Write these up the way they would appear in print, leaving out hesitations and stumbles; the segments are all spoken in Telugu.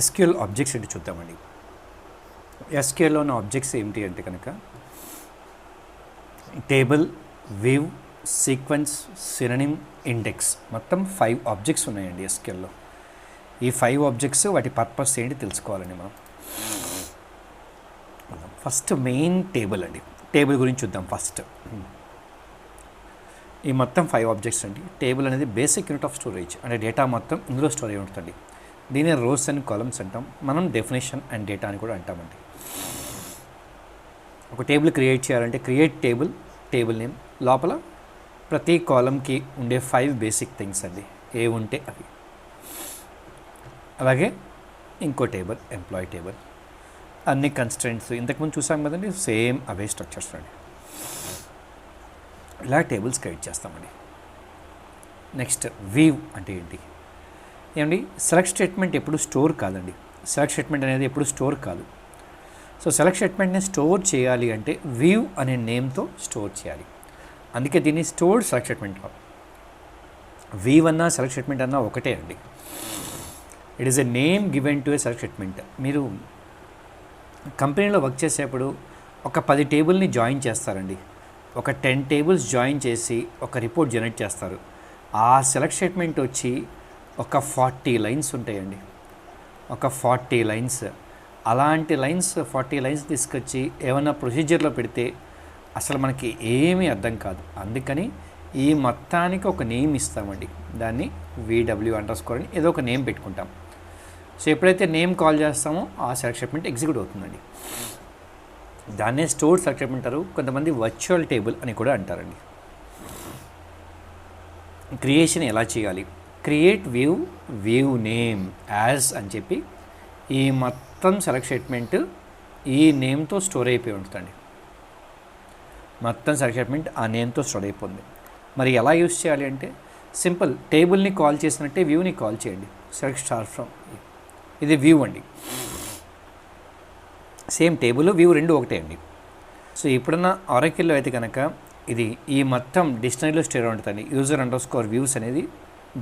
ఎస్క్యూఎల్ ఆబ్జెక్ట్స్ ఏంటి చూద్దామండి. ఎస్క్యూఎల్లో ఉన్న ఆబ్జెక్ట్స్ ఏమిటి అంటే కనుక table, view, sequence, synonym, index, మొత్తం 5 ఆబ్జెక్ట్స్ ఉన్నాయండి ఎస్క్యూఎల్లో. ఈ 5 ఆబ్జెక్ట్స్ వాటి పర్పస్ ఏంటి తెలుసుకోవాలండి మనం. ఫస్ట్ మెయిన్ టేబుల్ అండి. టేబుల్ గురించి చూద్దాం ఫస్ట్. ఈ మొత్తం 5 ఆబ్జెక్ట్స్ అండి. టేబుల్ అనేది బేసిక్ యూనిట్ ఆఫ్ స్టోరేజ్, అంటే డేటా మొత్తం ఇందులో స్టోర్ అయి ఉంటుందండి. దీని రోస్ అండ్ కాలమ్స్ అంటాం, మనం డెఫినేషన్ అండ్ డేటా అని కూడా అంటామండి. ఒక టేబుల్ క్రియేట్ చేయాలంటే క్రియేట్ టేబుల్, టేబుల్ నేమ్, లోపల ప్రతి కాలమ్కి ఉండే 5 బేసిక్ థింగ్స్ అండి, ఏ ఉంటే అవి. అలాగే ఇంకో టేబుల్, ఎంప్లాయీ టేబుల్, అన్ని కన్స్ట్రెంట్స్ ఇంతకుముందు చూసాం కదండి, సేమ్ అవే స్ట్రక్చర్స్ అండి. ఇలా టేబుల్స్ క్రియేట్ చేస్తామండి. నెక్స్ట్ వీవ్ అంటే ఏంటి ఏమండి, సెలెక్ట్ స్టేట్మెంట్ ఎప్పుడు స్టోర్ కాదండి. సెలెక్ట్ స్టేట్మెంట్ అనేది ఎప్పుడు స్టోర్ కాదు. సో సెలెక్ట్ స్టేట్మెంట్ని స్టోర్ చేయాలి అంటే వీవ్ అనే నేమ్తో స్టోర్ చేయాలి. అందుకే దీన్ని స్టోర్డ్ సెలెక్ట్ స్టేట్మెంట్ కాదు. వీవ్ అన్నా సెలెక్ట్ స్టేట్మెంట్ అన్నా ఒకటే అండి. It is a name given to A select statement. మీరు కంపెనీలో వర్క్ చేసేప్పుడు ఒక 10 టేబుల్ని జాయిన్ చేస్తారండి. ఒక 10 టేబుల్స్ జాయిన్ చేసి ఒక రిపోర్ట్ జనరేట్ చేస్తారు. ఆ సెలెక్ట్ స్టేట్మెంట్ వచ్చి ఒక 40 లైన్స్ ఉంటాయండి. ఒక 40 లైన్స్. అలాంటి లైన్స్ 40 లైన్స్ తీసుకొచ్చి ఏమైనా ప్రొసీజర్లో పెడితే అసలు మనకి ఏమీ అర్థం కాదు. అందుకని ఈ మొత్తానికి ఒక నేమ్ ఇస్తామండి. దాన్ని VW_ అని ఏదో ఒక నేమ్ పెట్టుకుంటాం. సో ఎప్పుడైతే నేమ్ కాల్ చేస్తామో ఆ సెలెక్ట్ స్టేట్మెంట్ ఎగ్జిక్యూట్ అవుతుందండి. దాన్నే స్టోర్డ్ సెలెక్ట్ స్టేట్మెంట్ అంటారు. కొంతమంది వర్చువల్ టేబుల్ అని కూడా అంటారండి. క్రియేషన్ ఎలా చేయాలి, క్రియేట్ వీవ్ నేమ్ యాజ్ అని చెప్పి ఈ మొత్తం సెలెక్ట్ స్టేట్మెంట్ ఈ నేమ్తో స్టోర్ అయిపోయి ఉంటుందండి. మొత్తం సెలెక్ట్ స్టేట్మెంట్ ఆ నేమ్తో స్టోర్ అయిపోతుంది. మరి ఎలా యూస్ చేయాలి అంటే సింపుల్, టేబుల్ని కాల్ చేసినట్టే వ్యూని కాల్ చేయండి. సెలెక్ట్ స్టార్ ఫ్రమ్, ఇది వ్యూ అండి. సేమ్ టేబుల్ వ్యూ రెండు ఒకటే అండి. సో ఇప్పుడున్న ఆరకిల్లో అయితే కనుక ఇది ఈ మొత్తం డిక్షనరీలో స్టోర్ ఉంటుందండి. user_views అనేది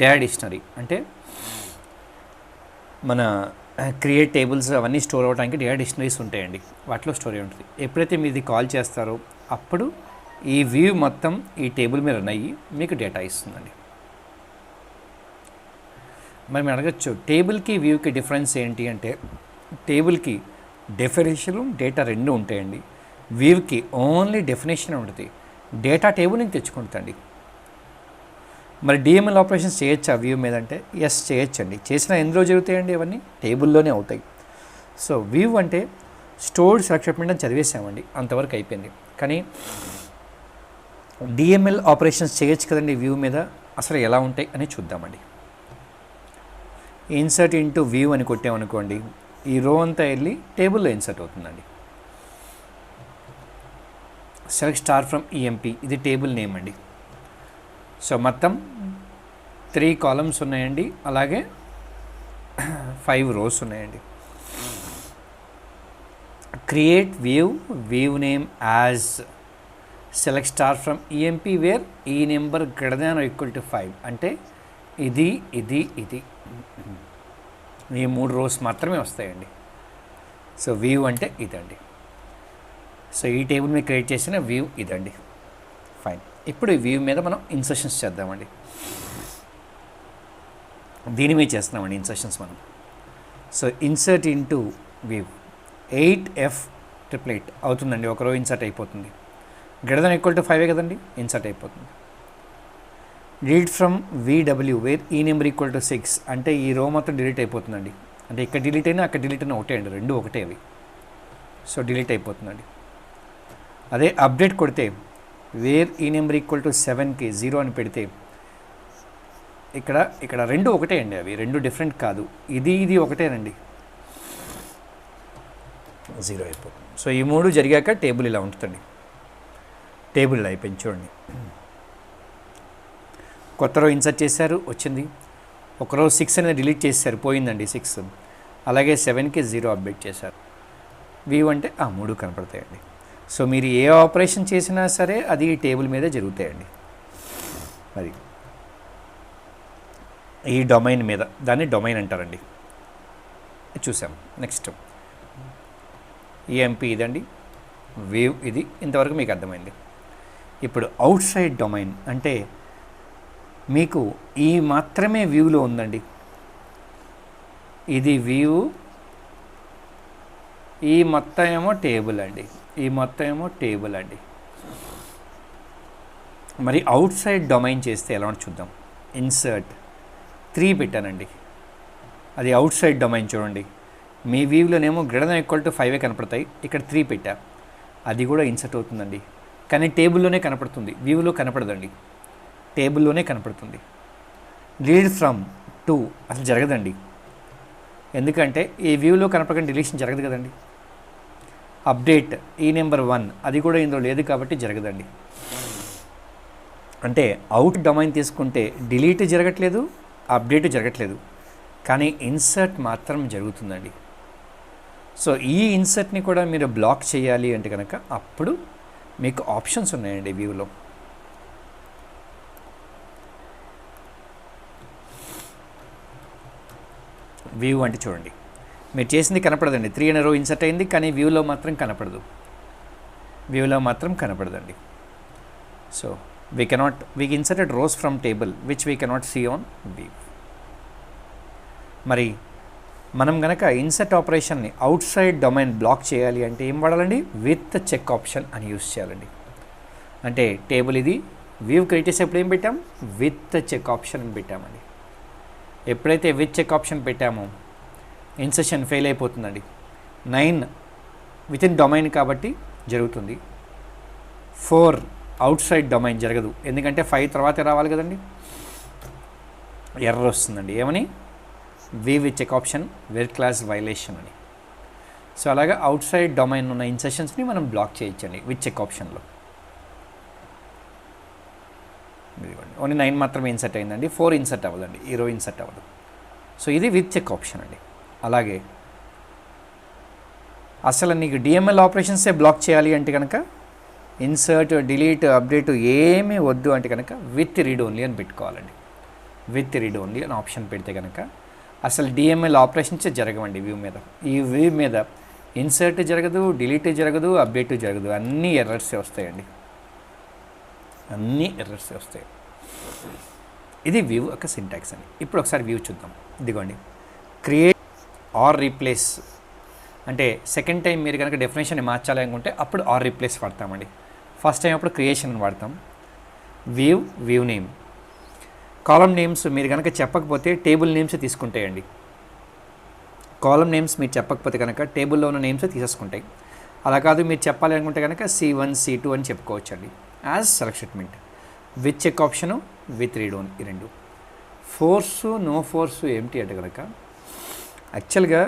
డేటా డిక్షనరీ, అంటే మన క్రియేట్ టేబుల్స్ అవన్నీ స్టోర్ అవ్వడానికి డేటా డిక్షనరీస్ ఉంటాయండి, వాటిలో స్టోర్ అయి ఉంటుంది. ఎప్పుడైతే మీరు ఇది కాల్ చేస్తారో అప్పుడు ఈ వ్యూ మొత్తం ఈ టేబుల్ మీద రన్ అయ్యి మీకు డేటా ఇస్తుందండి. మరి మీరు అడగచ్చు, టేబుల్కి వ్యూకి డిఫరెన్స్ ఏంటి అంటే టేబుల్కి డెఫినేషన్ డేటా రెండు ఉంటాయండి. వ్యూకి ఓన్లీ డెఫినేషన్ ఉంటుంది, డేటా టేబుల్ నుంచి తెచ్చుకుంటుంది. మరి డిఎంఎల్ ఆపరేషన్స్ చేయొచ్చా వ్యూ మీద అంటే ఎస్ చేయొచ్చండి. చేసినా ఎందులో జరుగుతాయండి, అవన్నీ టేబుల్లోనే అవుతాయి. సో వ్యూ అంటే స్టోర్డ్ సెలెక్ట్ స్టేట్మెంట్ అని చదివేసామండి, అంతవరకు అయిపోయింది. కానీ డిఎంఎల్ ఆపరేషన్స్ చేయొచ్చు కదండి వ్యూ మీద, అసలు ఎలా ఉంటాయి అని చూద్దామండి. ఇన్సర్ట్ ఇంటూ వ్యూ అని కొట్టామనుకోండి, ఈ రో అంతా వెళ్ళి టేబుల్లో ఇన్సర్ట్ అవుతుందండి. సెలెక్ట్ స్టార్ ఫ్రమ్ ఈఎంపీ, ఇది టేబుల్ నేమ్ అండి. సో మొత్తం 3 కాలమ్స్ ఉన్నాయండి, అలాగే 5 రోస్ ఉన్నాయండి. Create view name as select star from EMP where E number > 5, అంటే ఇది ఈ 3 రోస్ మాత్రమే వస్తాయండి. సో వ్యూ అంటే ఇదండి. సో ఈ టేబుల్ మీద క్రియేట్ చేసిన వ్యూ ఇదండి. ఫైన్. ఇప్పుడు ఈ వ్యూ మీద మనం ఇన్సర్షన్స్ చేద్దామండి. దీని మీద చేస్తున్నామండి ఇన్సర్షన్స్ మనం. So insert into view 8F8 అవుతుందండి. ఒక రో ఇన్సర్ట్ అయిపోతుంది. > 5 కదండి, ఇన్సర్ట్ అయిపోతుంది. Delete from VW wear E number = 6, అంటే ఈ రో మొత్తం డిలీట్ అయిపోతుందండి. అంటే ఇక్కడ డిలీట్ అయినా అక్కడ డిలీట్ అయినా ఒకటే అండి, రెండు ఒకటే అవి. సో డిలీట్ అయిపోతుందండి. అదే అప్డేట్ కొడితే వేర్ ఈ నెంబర్ = 7కి 0 అని పెడితే ఇక్కడ రెండు ఒకటే అండి, అవి రెండు డిఫరెంట్ కాదు. ఇది ఒకటేనండి, 0 అయిపోతుంది. సో ఈ 3 జరిగాక టేబుల్ ఇలా ఉంటుందండి. టేబుల్ ఇలా అయిపోయింది చూడండి. కొత్త రో ఇన్సర్ట్ చేశారు, వచ్చింది. ఒక రో 6 అనేది డిలీట్ చేశారు, పోయిందండి 6. అలాగే 7కి 0 అప్డేట్ చేశారు. వ్యూ అంటే ఆ 3 కనపడతాయండి. సో మీరు ఏ ఆపరేషన్ చేసినా సరే అది ఈ టేబుల్ మీదే జరుగుతాయండి. మరి ఈ డొమైన్ మీద, దాన్ని డొమైన్ అంటారండి. చూసాం. నెక్స్ట్ ఈఎంపీ ఇదండి, వేవ్ ఇది, ఇంతవరకు మీకు అర్థమైంది. ఇప్పుడు అవుట్ సైడ్ డొమైన్ అంటే మీకు ఈ మాత్రమే వ్యూలో ఉందండి, ఇది వ్యూ, ఈ మొత్తం ఏమో టేబుల్ అండి, ఈ మొత్తం ఏమో టేబుల్ అండి. మరి అవుట్ సైడ్ డొమైన్ చేస్తే ఎలా చూద్దాం. ఇన్సర్ట్ 3 పెట్టానండి, అది అవుట్ సైడ్ డొమైన్. చూడండి మీ వ్యూలోనేమో >5 కనపడతాయి, ఇక్కడ 3 పెట్టా, అది కూడా ఇన్సర్ట్ అవుతుందండి. కానీ టేబుల్లోనే కనపడుతుంది, వ్యూలో కనపడదండి, టేబుల్లోనే కనపడుతుంది. రీడ్ ఫ్రమ్ 2 అసలు జరగదండి, ఎందుకంటే ఈ వ్యూలో కనపడకుండా డిలీషన్ జరగదు కదండి. అప్డేట్ ఈ నెంబర్ 1 అది కూడా ఇందులో లేదు కాబట్టి జరగదండి. అంటే అవుట్ డొమైన్ తీసుకుంటే డిలీట్ జరగట్లేదు, అప్డేట్ జరగట్లేదు, కానీ ఇన్సర్ట్ మాత్రం జరుగుతుందండి. సో ఈ ఇన్సర్ట్ని కూడా మీరు బ్లాక్ చేయాలి అంటే కనుక అప్పుడు మీకు ఆప్షన్స్ ఉన్నాయండి వ్యూలో. వ్యూ అంటే చూడండి మీరు చేసింది కనపడదండి, 3 in a row ఇన్సర్ట్ అయింది, కానీ వ్యూలో మాత్రం కనపడదు, వ్యూలో మాత్రం కనపడదండి. So we inserted rows from table which we cannot see on view. మరి మనం గనక ఇన్సర్ట్ ఆపరేషన్ని అవుట్ సైడ్ డొమైన్ బ్లాక్ చేయాలి అంటే ఏం వాడాలండి, విత్ చెక్ ఆప్షన్ అని యూస్ చేయాలండి. అంటే టేబుల్ ఇది, వ్యూ క్రియేట్ చేసేప్పుడు ఏం పెట్టాం, విత్ చెక్ ఆప్షన్ అని పెట్టామండి. ఎప్పుడైతే విత్ చెక్ ఆప్షన్ పెట్టామో ఇన్సర్షన్ ఫెయిల్ అయిపోతుందండి. 9 వితిన్ డొమైన్ కాబట్టి జరుగుతుంది, 4 అవుట్ సైడ్ డొమైన్ జరగదు, ఎందుకంటే 5 తర్వాతే రావాలి కదండి. ఎర్రర్ వస్తుందండి, ఏమని, with check option where clause violation అని. సో అలాగా అవుట్ సైడ్ డొమైన్ ఉన్న ఇన్సర్షన్స్ని మనం బ్లాక్ చేయొచ్చండి విత్ చెక్ ఆప్షన్లో. ఓన్లీ 9 మాత్రమే ఇన్సర్ట్ అయిందండి, 4 ఇన్సర్ట్ అవ్వదండి, ఈ రో ఇన్సర్ట్ అవ్వదు. సో ఇది విత్ చెక్ ఆప్షన్ అండి. అలాగే అసలు నీకు డిఎంఎల్ ఆపరేషన్సే బ్లాక్ చేయాలి అంటే కనుక ఇన్సర్ట్, డిలీట్, అప్డేట్ ఏమీ వద్దు అంటే కనుక విత్ రీడ్ ఓన్లీ అని పెట్టుకోవాలండి. విత్ రీడ్ ఓన్లీ అని ఆప్షన్ పెడితే కనుక అసలు డిఎంఎల్ ఆపరేషన్సే జరగవండి వ్యూ మీద. ఈ వ్యూ మీద ఇన్సర్ట్ జరగదు, డిలీట్ జరగదు, అప్డేట్ జరగదు, అన్నీ ఎర్రర్సే వస్తాయండి, అన్నీ ఎర్రర్సే వస్తాయి. ఇది వ్యూ యొక్క సింటాక్స్ అండి. ఇప్పుడు ఒకసారి వ్యూ చూద్దాం. ఇదిగోండి, క్రియేట్ ఆర్ రీప్లేస్ అంటే సెకండ్ టైం మీరు కనుక డెఫినేషన్ మార్చాలి అనుకుంటే అప్పుడు ఆర్ రీప్లేస్ వాడతామండి. ఫస్ట్ టైం అప్పుడు క్రియేషన్ అని వాడతాం. వ్యూ నేమ్, కాలమ్ నేమ్స్ మీరు కనుక చెప్పకపోతే టేబుల్ నేమ్స్ తీసుకుంటాయండి. కాలమ్ నేమ్స్ మీరు చెప్పకపోతే కనుక టేబుల్లో ఉన్న నేమ్స్ తీసేసుకుంటాయి. అలా కాదు మీరు చెప్పాలి అనుకుంటే కనుక C1, C2 అని చెప్పుకోవచ్చండి as select statement. With check option, with read only, ఈ రెండు. ఫోర్సు, నో ఫోర్సు ఏమిటి అంటే కనుక యాక్చువల్గా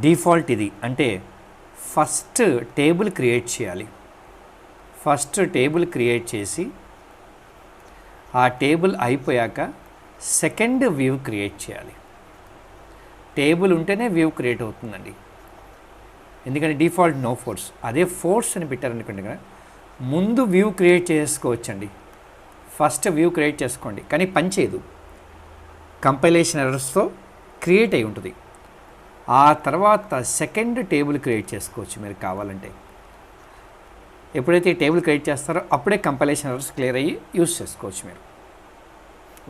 డిఫాల్ట్ ఇది. అంటే ఫస్ట్ టేబుల్ క్రియేట్ చేయాలి, ఫస్ట్ టేబుల్ క్రియేట్ చేసి ఆ టేబుల్ అయిపోయాక సెకండ్ వ్యూ క్రియేట్ చేయాలి. టేబుల్ ఉంటేనే వ్యూ క్రియేట్ అవుతుందండి, ఎందుకంటే డిఫాల్ట్ నో ఫోర్స్. అదే ఫోర్స్ అని పెట్టారనుకోండి కదా, ముందు వ్యూ క్రియేట్ చేసుకోవచ్చండి. ఫస్ట్ వ్యూ క్రియేట్ చేసుకోండి, కానీ పని చేయదు, కంపైలేషన్ ఎర్రర్స్తో క్రియేట్ అయి ఉంటుంది. ఆ తర్వాత సెకండ్ టేబుల్ క్రియేట్ చేసుకోవచ్చు మీరు కావాలంటే. ఎప్పుడైతే ఈ టేబుల్ క్రియేట్ చేస్తారో అప్పుడే కంపైలేషన్ ఎర్రర్స్ క్లియర్ అయ్యి యూస్ చేసుకోవచ్చు మీరు.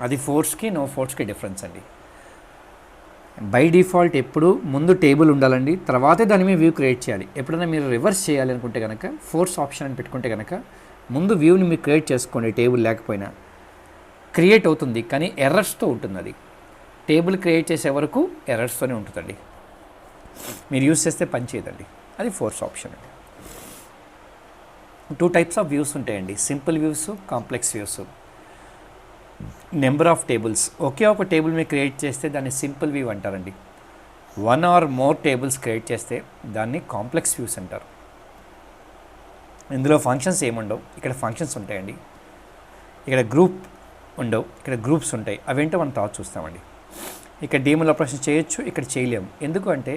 అది ఫోర్స్కి నో ఫోర్స్కి డిఫరెన్స్ అండి. బై డిఫాల్ట్ ఎప్పుడు ముందు టేబుల్ ఉండాలండి, తర్వాతే దాని మీద వ్యూ క్రియేట్ చేయాలి. ఎప్పుడైనా మీరు రివర్స్ చేయాలి అనుకుంటే కనుక ఫోర్స్ ఆప్షన్ అని పెట్టుకుంటే కనుక ముందు వ్యూని మీరు క్రియేట్ చేసుకోండి. టేబుల్ లేకపోయినా క్రియేట్ అవుతుంది, కానీ ఎర్రర్స్తో ఉంటుంది. అది టేబుల్ క్రియేట్ చేసే వరకు ఎర్రర్స్తోనే ఉంటుందండి, మీరు యూస్ చేస్తే పని చేయదండి. అది ఫోర్స్ ఆప్షన్ అండి. 2 types ఆఫ్ వ్యూస్ ఉంటాయండి, simple views, complex views. Number of tables, ఒకే ఒక టేబుల్ మీరు క్రియేట్ చేస్తే దాన్ని సింపుల్ వ్యూ అంటారండి. 1 or more టేబుల్స్ క్రియేట్ చేస్తే దాన్ని కాంప్లెక్స్ వ్యూస్ అంటారు. ఇందులో ఫంక్షన్స్ ఏముండవు, ఇక్కడ ఫంక్షన్స్ ఉంటాయండి. ఇక్కడ గ్రూప్ ఉండవు, ఇక్కడ గ్రూప్స్ ఉంటాయి. అవేంటో మనం తర్వాత చూస్తామండి. ఇక్కడ డిఎంఎల్ ఆపరేషన్ చేయొచ్చు, ఇక్కడ చేయలేము. ఎందుకు అంటే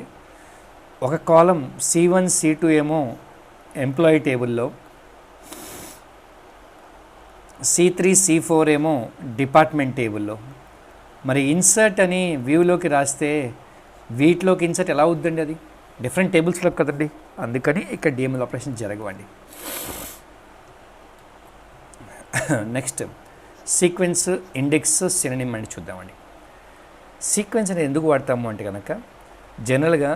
ఒక కాలం C1, C2 ఏమో ఎంప్లాయీ టేబుల్లో, C3, C4 ఏమో డిపార్ట్మెంట్ టేబుల్లో, మరి ఇన్సర్ట్ అని వ్యూలోకి రాస్తే వీటిలోకి ఇన్సర్ట్ ఎలా అవుద్దండి? అది డిఫరెంట్ టేబుల్స్లో కదండి, అందుకని ఇక్కడ డిఎంఎల్ ఆపరేషన్ జరగవండి. నెక్స్ట్ సీక్వెన్స్, ఇండెక్స్, సినోనిమ్ అని చూద్దామండి. సీక్వెన్స్ అనేది ఎందుకు వాడతాము అంటే కనుక జనరల్గా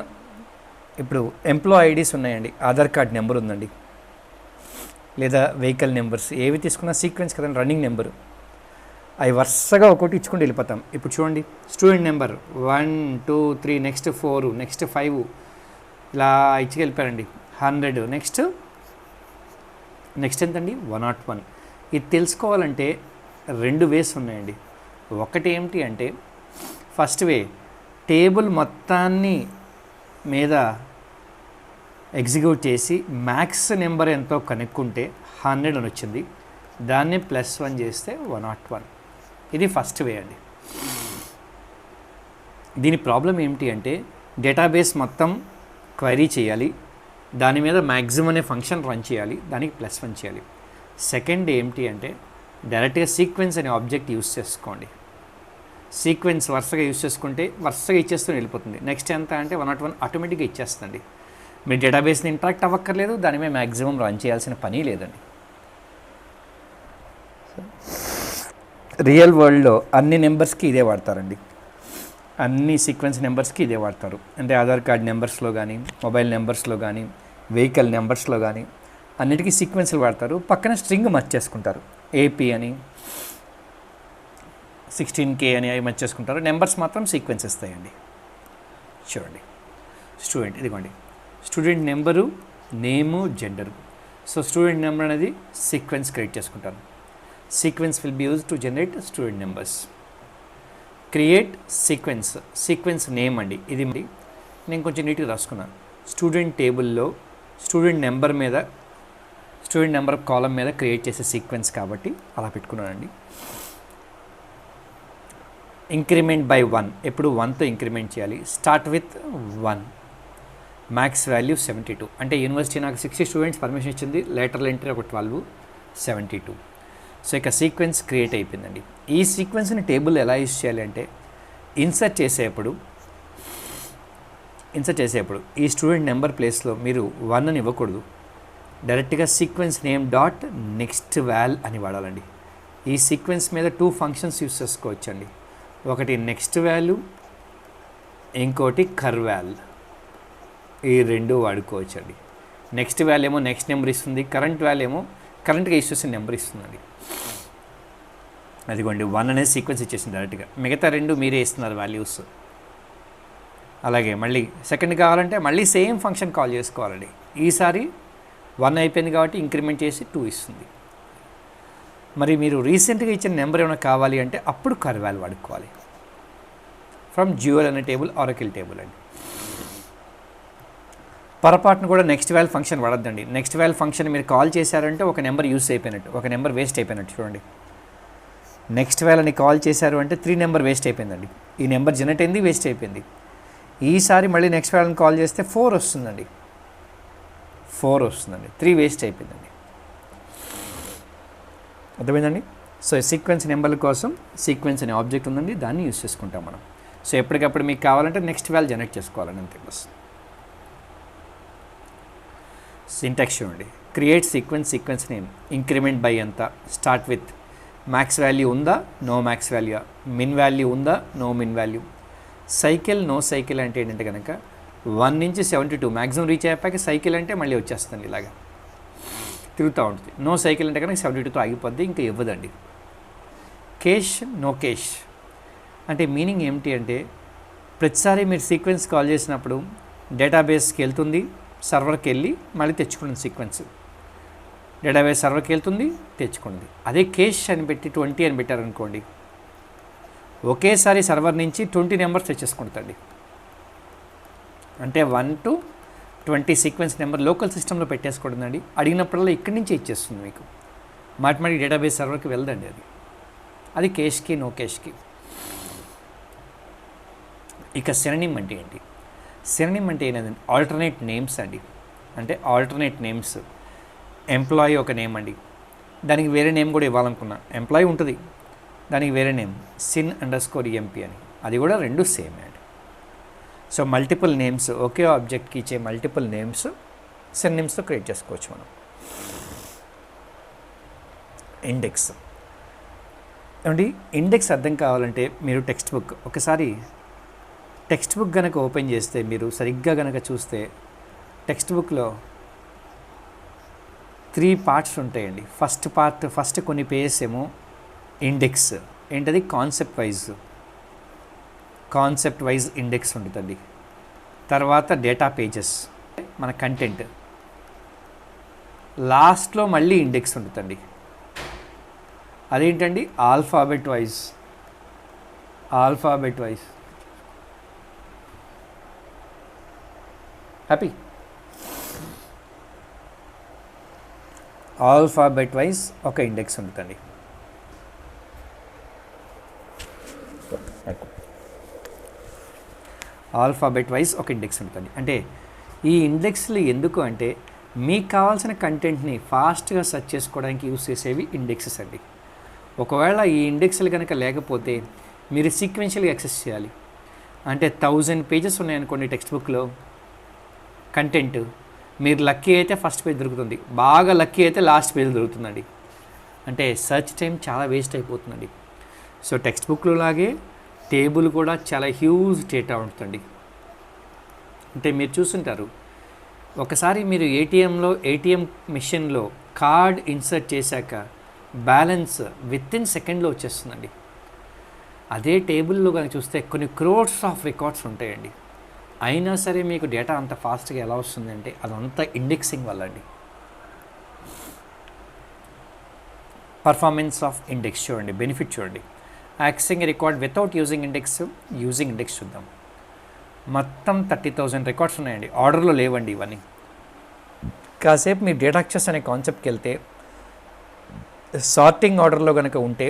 ఇప్పుడు ఎంప్లాయ్ ఐడీస్ ఉన్నాయండి, ఆధార్ కార్డ్ నెంబర్ ఉందండి, లేదా వెహికల్ నెంబర్స్ ఏవి తీసుకున్నా సీక్వెన్స్ కదండి, రన్నింగ్ నెంబరు. అవి వరుసగా ఒకటి ఇచ్చుకుంటూ వెళ్ళిపోతాం. ఇప్పుడు చూడండి, స్టూడెంట్ నెంబర్ 1 2 3, నెక్స్ట్ 4, నెక్స్ట్ 5, ఇలా ఇచ్చి వెళ్ళిపోయారండి. 100, నెక్స్ట్ ఎంతండి 101. ఇది తెలుసుకోవాలంటే 2 వేస్ ఉన్నాయండి. ఒకటి ఏమిటి అంటే ఫస్ట్ వే, టేబుల్ మొత్తాన్ని మీద ఎగ్జిక్యూట్ చేసి మ్యాక్స్ నెంబర్ ఎంతో కనుక్కుంటే 100 అని వచ్చింది, దాన్ని +1 చేస్తే 101. ఇది ఫస్ట్ వే అండి. దీని ప్రాబ్లం ఏమిటి అంటే డేటాబేస్ మొత్తం క్వైరీ చేయాలి, దాని మీద మ్యాక్సిమం అనే ఫంక్షన్ రన్ చేయాలి, దానికి +1 చేయాలి. సెకండ్ ఏమిటి అంటే డైరెక్ట్గా సీక్వెన్స్ అనే ఆబ్జెక్ట్ యూస్ చేసుకోండి. సీక్వెన్స్ వరుసగా యూస్ చేసుకుంటే వరుసగా ఇచ్చేస్తూ వెళ్ళిపోతుంది. నెక్స్ట్ ఎంత అంటే 101 ఆటోమేటిక్గా ఇచ్చేస్తుంది. మీరు డేటాబేస్ని ఇంట్రాక్ట్ అవ్వక్కర్లేదు, దాని మీద మ్యాక్సిమం రన్ చేయాల్సిన పని లేదండి. రియల్ వరల్డ్లో అన్ని నెంబర్స్కి ఇదే వాడతారండి, అన్ని సీక్వెన్స్ నెంబర్స్కి ఇదే వాడతారు. అంటే ఆధార్ కార్డ్ నెంబర్స్లో కానీ, మొబైల్ నెంబర్స్లో కానీ, వెహికల్ నెంబర్స్లో కానీ అన్నిటికీ సీక్వెన్స్లు వాడతారు. పక్కన స్ట్రింగ్ మర్చ్ చేసుకుంటారు, ఏపీ అని 16K అని అవి మర్చ్ చేసుకుంటారు. నెంబర్స్ మాత్రం సీక్వెన్స్ ఇస్తాయండి. చూడండి, స్టూడెంట్, ఇదిగోండి స్టూడెంట్ నెంబరు, నేము, జెండరు. సో స్టూడెంట్ నెంబర్ అనేది సీక్వెన్స్ క్రియేట్ చేసుకుంటారు. Sequence will be use to generate student numbers. Create sequence, sequence name అండి. ఇది నేను కొంచెం నీట్గా రాసుకున్నాను. స్టూడెంట్ టేబుల్లో స్టూడెంట్ నెంబర్ మీద, స్టూడెంట్ నెంబర్ కాలం మీద క్రియేట్ చేసే సీక్వెన్స్ కాబట్టి అలా పెట్టుకున్నానండి. ఇంక్రిమెంట్ బై 1, ఎప్పుడు 1తో ఇంక్రిమెంట్ చేయాలి. Start with 1, max value 72. అంటే యూనివర్సిటీ నాకు 60 స్టూడెంట్స్ పర్మిషన్ ఇచ్చింది, లేటరల్ ఎంట్రీ ఒక 12, 72. సో ఇక సీక్వెన్స్ క్రియేట్ అయిపోయిందండి. ఈ సీక్వెన్స్ని టేబుల్ ఎలా యూజ్ చేయాలి అంటే ఇన్సర్ట్ చేసేప్పుడు ఈ స్టూడెంట్ నెంబర్ ప్లేస్లో మీరు 1 అని ఇవ్వకూడదు, డైరెక్ట్గా sequence name dot next wall అని వాడాలండి. ఈ సీక్వెన్స్ మీద 2 ఫంక్షన్స్ యూస్ చేసుకోవచ్చండి. ఒకటి నెక్స్ట్ వాల్యూ, ఇంకోటి కర్వాల్. ఈ 2 వాడుకోవచ్చండి. నెక్స్ట్ వాల్యూ ఏమో నెక్స్ట్ నెంబర్ ఇస్తుంది, కరెంట్ వాల్యూ ఏమో కరెంట్గా యూస్ చేసిన నెంబర్ ఇస్తుందండి. అదిగోండి 1 అనేది సీక్వెన్స్ ఇచ్చేసింది డైరెక్ట్గా, మిగతా 2 మీరే ఇస్తున్నారు వాల్యూస్. అలాగే మళ్ళీ సెకండ్ కావాలంటే మళ్ళీ సేమ్ ఫంక్షన్ కాల్ చేసుకోవాలండి. ఈసారి 1 అయిపోయింది కాబట్టి ఇంక్రిమెంట్ చేసి 2 ఇస్తుంది. మరి మీరు రీసెంట్గా ఇచ్చిన నెంబర్ ఏమైనా కావాలి అంటే అప్పుడు కర్వాల్ వాడుకోవాలి. ఫ్రమ్ జ్యూవల్ అనే టేబుల్, ఆరకిల్ టేబుల్ అండి. పొరపాటును కూడా నెక్స్ట్ వాల్ ఫంక్షన్ వాడద్దండి. నెక్స్ట్ వాల్ ఫంక్షన్ మీరు కాల్ చేశారంటే ఒక నెంబర్ యూస్ అయిపోయినట్టు, ఒక నెంబర్ వేస్ట్ అయిపోయినట్టు. చూడండి, నెక్స్ట్ వాల్ అని కాల్ చేశారు అంటే 3 నెంబర్ వేస్ట్ అయిపోయిందండి. ఈ నెంబర్ జనరేట్ అయింది, వేస్ట్ అయిపోయింది. ఈసారి మళ్ళీ నెక్స్ట్ వాల్ అని కాల్ చేస్తే 4 వస్తుందండి, 3 వేస్ట్ అయిపోయిందండి. అర్థమైందండి? సో సీక్వెన్స్ నెంబర్ల కోసం సీక్వెన్స్ అనే ఆబ్జెక్ట్ ఉందండి, దాన్ని యూస్ చేసుకుంటాం మనం. సో ఎప్పటికప్పుడు మీకు కావాలంటే నెక్స్ట్ వాల్ జనరేట్ చేసుకోవాలని అంతే. బస్ సింటాక్స్ చూడండి. Create sequence name, increment by ఎంత, స్టార్ట్ విత్ మ్యాక్స్ వాల్యూ ఉందా, నో మ్యాక్స్ వాల్యూ, మిన్ వాల్యూ ఉందా, నో మిన్ వాల్యూ. సైకిల్, నో సైకిల్ అంటే ఏంటంటే కనుక 1 నుంచి 72 మ్యాక్సిమం రీచ్ అయ్యాక సైకిల్ అంటే మళ్ళీ వచ్చేస్తుంది, ఇలాగా తిరుగుతూ ఉంటుంది. నో సైకిల్ అంటే కనుక 72తో ఆగిపోద్ది, ఇంకా ఇవ్వదండి. కేష్, నో కేష్ అంటే మీనింగ్ ఏమిటి అంటే ప్రతిసారి మీరు సీక్వెన్స్ కాల్ చేసినప్పుడు డేటాబేస్కి వెళ్తుంది, సర్వర్కి వెళ్ళి మళ్ళీ తెచ్చుకున్నది సీక్వెన్స్. డేటాబేస్ సర్వర్కి వెళ్తుంది, తెచ్చుకుంది. అదే కేష్ అని పెట్టి 20 అని పెట్టారనుకోండి, ఒకేసారి సర్వర్ నుంచి 20 నెంబర్స్ తెచ్చేసుకుంటుంది. అంటే 1 to 20 సీక్వెన్స్ నెంబర్ లోకల్ సిస్టంలో పెట్టేసుకుంటుందండి. అడిగినప్పుడల్లా ఇక్కడి నుంచి ఇచ్చేస్తుంది మీకు. మాటిమాటికి డేటాబేస్ సర్వర్కి వెళ్దండి అది కేష్కి, నో కేష్కి. ఇక సినోనిమ్ అంటే ఏంటి? సినోనిమ్ అంటే ఏంటంటే ఆల్టర్నేట్ నేమ్స్ అండి. అంటే ఆల్టర్నేట్ నేమ్స్. ఎంప్లాయీ ఒక నేమ్ అండి, దానికి వేరే నేమ్ కూడా ఇవ్వాలనుకున్నా. ఎంప్లాయీ ఉంటుంది, దానికి వేరే నేమ్ sin_emp అని, అది కూడా రెండు సేమ్ అండి. సో మల్టిపుల్ నేమ్స్, ఒకే ఆబ్జెక్ట్కి ఇచ్చే మల్టిపుల్ నేమ్స్ సిన్నోనిమ్స్తో క్రియేట్ చేసుకోవచ్చు మనం. ఇండెక్స్ ఏమండి, ఇండెక్స్ అర్థం కావాలంటే మీరు టెక్స్ట్ బుక్ ఒకసారి టెక్స్ట్ బుక్ కనుక ఓపెన్ చేస్తే, మీరు సరిగ్గా కనుక చూస్తే టెక్స్ట్ బుక్లో 3 పార్ట్స్ ఉంటాయండి. ఫస్ట్ కొన్ని పేజెస్ ఏమో ఇండెక్స్, ఏంటది కాన్సెప్ట్ వైజ్ ఇండెక్స్ ఉంటుందండి. తర్వాత డేటా పేజెస్, మన కంటెంట్, లాస్ట్లో మళ్ళీ ఇండెక్స్ ఉంటుందండి. అదేంటండి, alphabet wise happy alphabet wise ఒక ఇండెక్స్ ఉంటుందండి. ఆల్ఫాబెట్ వైజ్ ఒక ఇండెక్స్ ఉంటుంది. అంటే ఈ ఇండెక్స్లు ఎందుకు అంటే మీకు కావాల్సిన కంటెంట్ని ఫాస్ట్గా సెర్చ్ చేసుకోవడానికి యూస్ చేసేవి ఇండెక్సెస్ అండి. ఒకవేళ ఈ ఇండెక్స్లు కనుక లేకపోతే మీరు సీక్వెన్షియల్గా యాక్సెస్ చేయాలి. అంటే 1000 పేజెస్ ఉన్నాయనుకోండి టెక్స్ట్ బుక్లో కంటెంట్, మీరు లక్కీ అయితే ఫస్ట్ పేజ్ దొరుకుతుంది, బాగా లక్కీ అయితే లాస్ట్ పేజ్ దొరుకుతుందండి. అంటే సెర్చ్ టైం చాలా వేస్ట్ అయిపోతుందండి. సో టెక్స్ట్ బుక్లో లాగే టేబుల్ కూడా చాలా హ్యూజ్ డేటా ఉంటుందండి. అంటే మీరు చూస్తుంటారు, ఒకసారి మీరు ఏటీఎం మిషన్లో కార్డ్ ఇన్సర్ట్ చేశాక బ్యాలెన్స్ వితిన్ సెకండ్లో వచ్చేస్తుందండి. అదే టేబుల్లో కనుక చూస్తే కొన్ని క్రోర్స్ ఆఫ్ రికార్డ్స్ ఉంటాయండి. అయినా సరే మీకు డేటా అంత ఫాస్ట్గా ఎలా వస్తుందంటే అదంతా ఇండెక్సింగ్ వల్ల అండి. పర్ఫార్మెన్స్ ఆఫ్ ఇండెక్స్ చూడండి, బెనిఫిట్ చూడండి. Accessing record without using index చూద్దాం. మొత్తం 30,000 రికార్డ్స్ ఉన్నాయండి, ఆర్డర్లో లేవండి ఇవన్నీ. కాసేపు మీరు డేటా యాక్సెస్ అనే కాన్సెప్ట్కి వెళ్తే సార్టింగ్ ఆర్డర్లో కనుక ఉంటే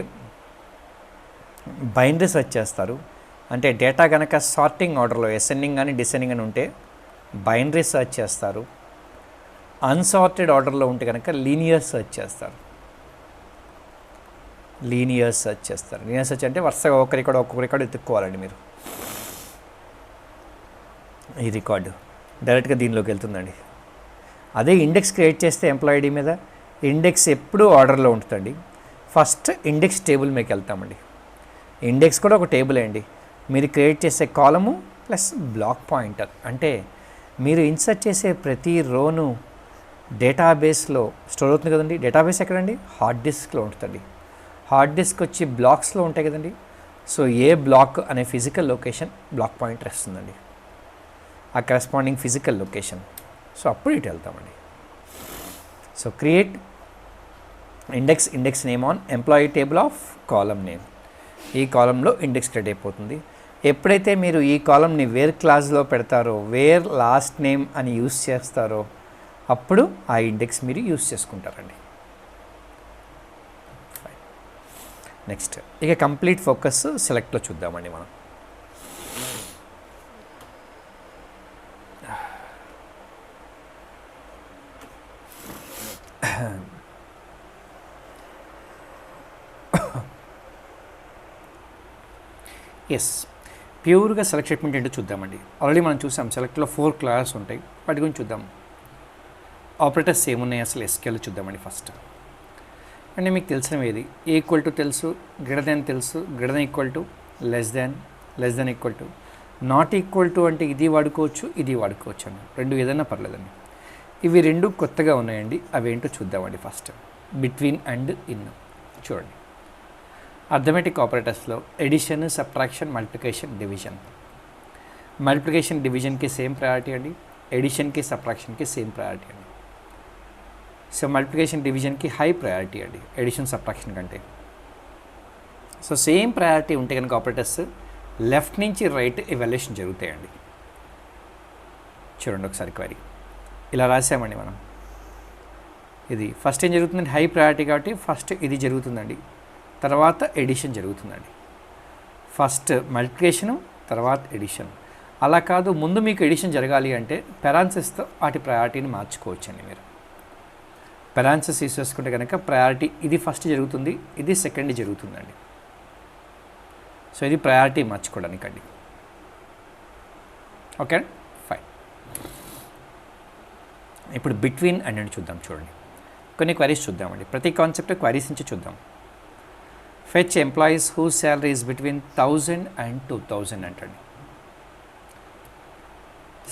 బైనరీ సెర్చ్ చేస్తారు. అంటే డేటా కనుక సార్టింగ్ ఆర్డర్లో అసెండింగ్ అని డిసెండింగ్ అని ఉంటే బైనరీ సెర్చ్ చేస్తారు. అన్సార్టెడ్ ఆర్డర్లో ఉంటే కనుక లీనియర్ సెర్చ్ చేస్తారు. లీనియర్ సెర్చ్ అంటే వరుసగా ఒక్కొక్క రికార్డు ఎత్తుక్కోవాలండి మీరు. ఈ రికార్డు డైరెక్ట్గా దీనిలోకి వెళ్తుందండి. అదే ఇండెక్స్ క్రియేట్ చేస్తే ఎంప్లాయీ ఐడి మీద ఇండెక్స్ ఎప్పుడూ ఆర్డర్లో ఉంటుందండి. ఫస్ట్ ఇండెక్స్ టేబుల్ మీకు వెళ్తామండి. ఇండెక్స్ కూడా ఒక టేబుల్ అండి. మీరు క్రియేట్ చేసే కాలము ప్లస్ బ్లాక్ పాయింటర్, అంటే మీరు ఇన్సర్ట్ చేసే ప్రతి రోను డేటాబేస్లో స్టోర్ అవుతుంది కదండి. డేటాబేస్ ఎక్కడండి, హార్డ్ డిస్క్లో ఉంటుందండి. హార్డ్ డిస్క్ వచ్చి బ్లాక్స్లో ఉంటాయి కదండి. సో ఏ బ్లాక్ అనే ఫిజికల్ లొకేషన్ బ్లాక్ పాయింటర్ వస్తుందండి, ఆ కరెస్పాండింగ్ ఫిజికల్ లొకేషన్. సో అప్పుడు ఇటు వెళ్తామండి. So create index name on employee table of column name. ఈ కాలంలో ఇండెక్స్ క్రియేట్ అయిపోతుంది. ఎప్పుడైతే మీరు ఈ కాలంని వేర్ క్లాస్లో పెడతారో, వేర్ లాస్ట్ నేమ్ అని యూస్ చేస్తారో అప్పుడు ఆ ఇండెక్స్ మీరు యూస్ చేసుకుంటారండి. నెక్స్ట్ ఇక కంప్లీట్ ఫోకస్ సెలెక్ట్లో చూద్దామండి మనం. ఎస్, ప్యూర్గా సెలెక్ట్ స్టేట్మెంట్ ఏంటో చూద్దామండి. ఆల్రెడీ మనం చూసాం సెలెక్ట్లో 4 క్లాసెస్ ఉంటాయి, వాటి గురించి చూద్దాం. ఆపరేటర్స్ ఏమున్నాయి అసలు ఎస్క్యూఎల్ చూద్దామండి ఫస్ట్. అంటే మీకు తెలిసినవి ఏది, ఈక్వల్ టు తెలుసు, గ్రేటర్ దాన్ తెలుసు, greater than equal to, less than equal to, not equal to అంటే ఇది వాడుకోవచ్చు, ఇది వాడుకోవచ్చు అండి. రెండు ఏదైనా పర్లేదండి. ఇవి రెండు కొత్తగా ఉన్నాయండి, అవి ఏంటో చూద్దామండి ఫస్ట్. బిట్వీన్ అండ్ ఇన్ చూడండి. అర్థమెటిక్ ఆపరేటర్స్లో addition, subtraction, multiplication, division. Multiplication డివిజన్కి సేమ్ ప్రయారిటీ అండి, ఎడిషన్కి సబ్ట్రాక్షన్కి సేమ్ ప్రయారిటీ అండి. సో మల్టిప్లికేషన్ డివిజన్కి హై ప్రయారిటీ అండి ఎడిషన్ సబ్ట్రాక్షన్ కంటే. సో సేమ్ ప్రయారిటీ ఉంటే కనుక ఆపరేటర్స్ లెఫ్ట్ నుంచి రైట్ ఎవాల్యుయేషన్ జరుగుతాయండి. చూడండి ఒకసారి క్వరీ ఇలా రాసామండి మనం. ఇది ఫస్ట్ ఏం జరుగుతుందండి, హై ప్రయారిటీ కాబట్టి ఫస్ట్ ఇది జరుగుతుందండి, తర్వాత ఎడిషన్ జరుగుతుందండి. ఫస్ట్ మల్టిప్లికేషను, తర్వాత ఎడిషన్. అలా కాదు, ముందు మీకు ఎడిషన్ జరగాలి అంటే పెరాన్సిస్తో వాటి ప్రయారిటీని మార్చుకోవచ్చండి. మీరు పెరాన్సిస్ యూస్ చేసుకుంటే కనుక ప్రయారిటీ ఇది ఫస్ట్ జరుగుతుంది, ఇది సెకండ్ జరుగుతుందండి. సో ఇది ప్రయారిటీ మార్చుకోవడానికండి. Okay fine. ఇప్పుడు బిట్వీన్ అనేది చూద్దాం. చూడండి కొన్ని క్వరీస్ చూద్దామండి. ప్రతి కాన్సెప్ట్ క్వరీస్ నుంచి చూద్దాం. Fetch employees who salary is between 1000 and 2000 అంటండి.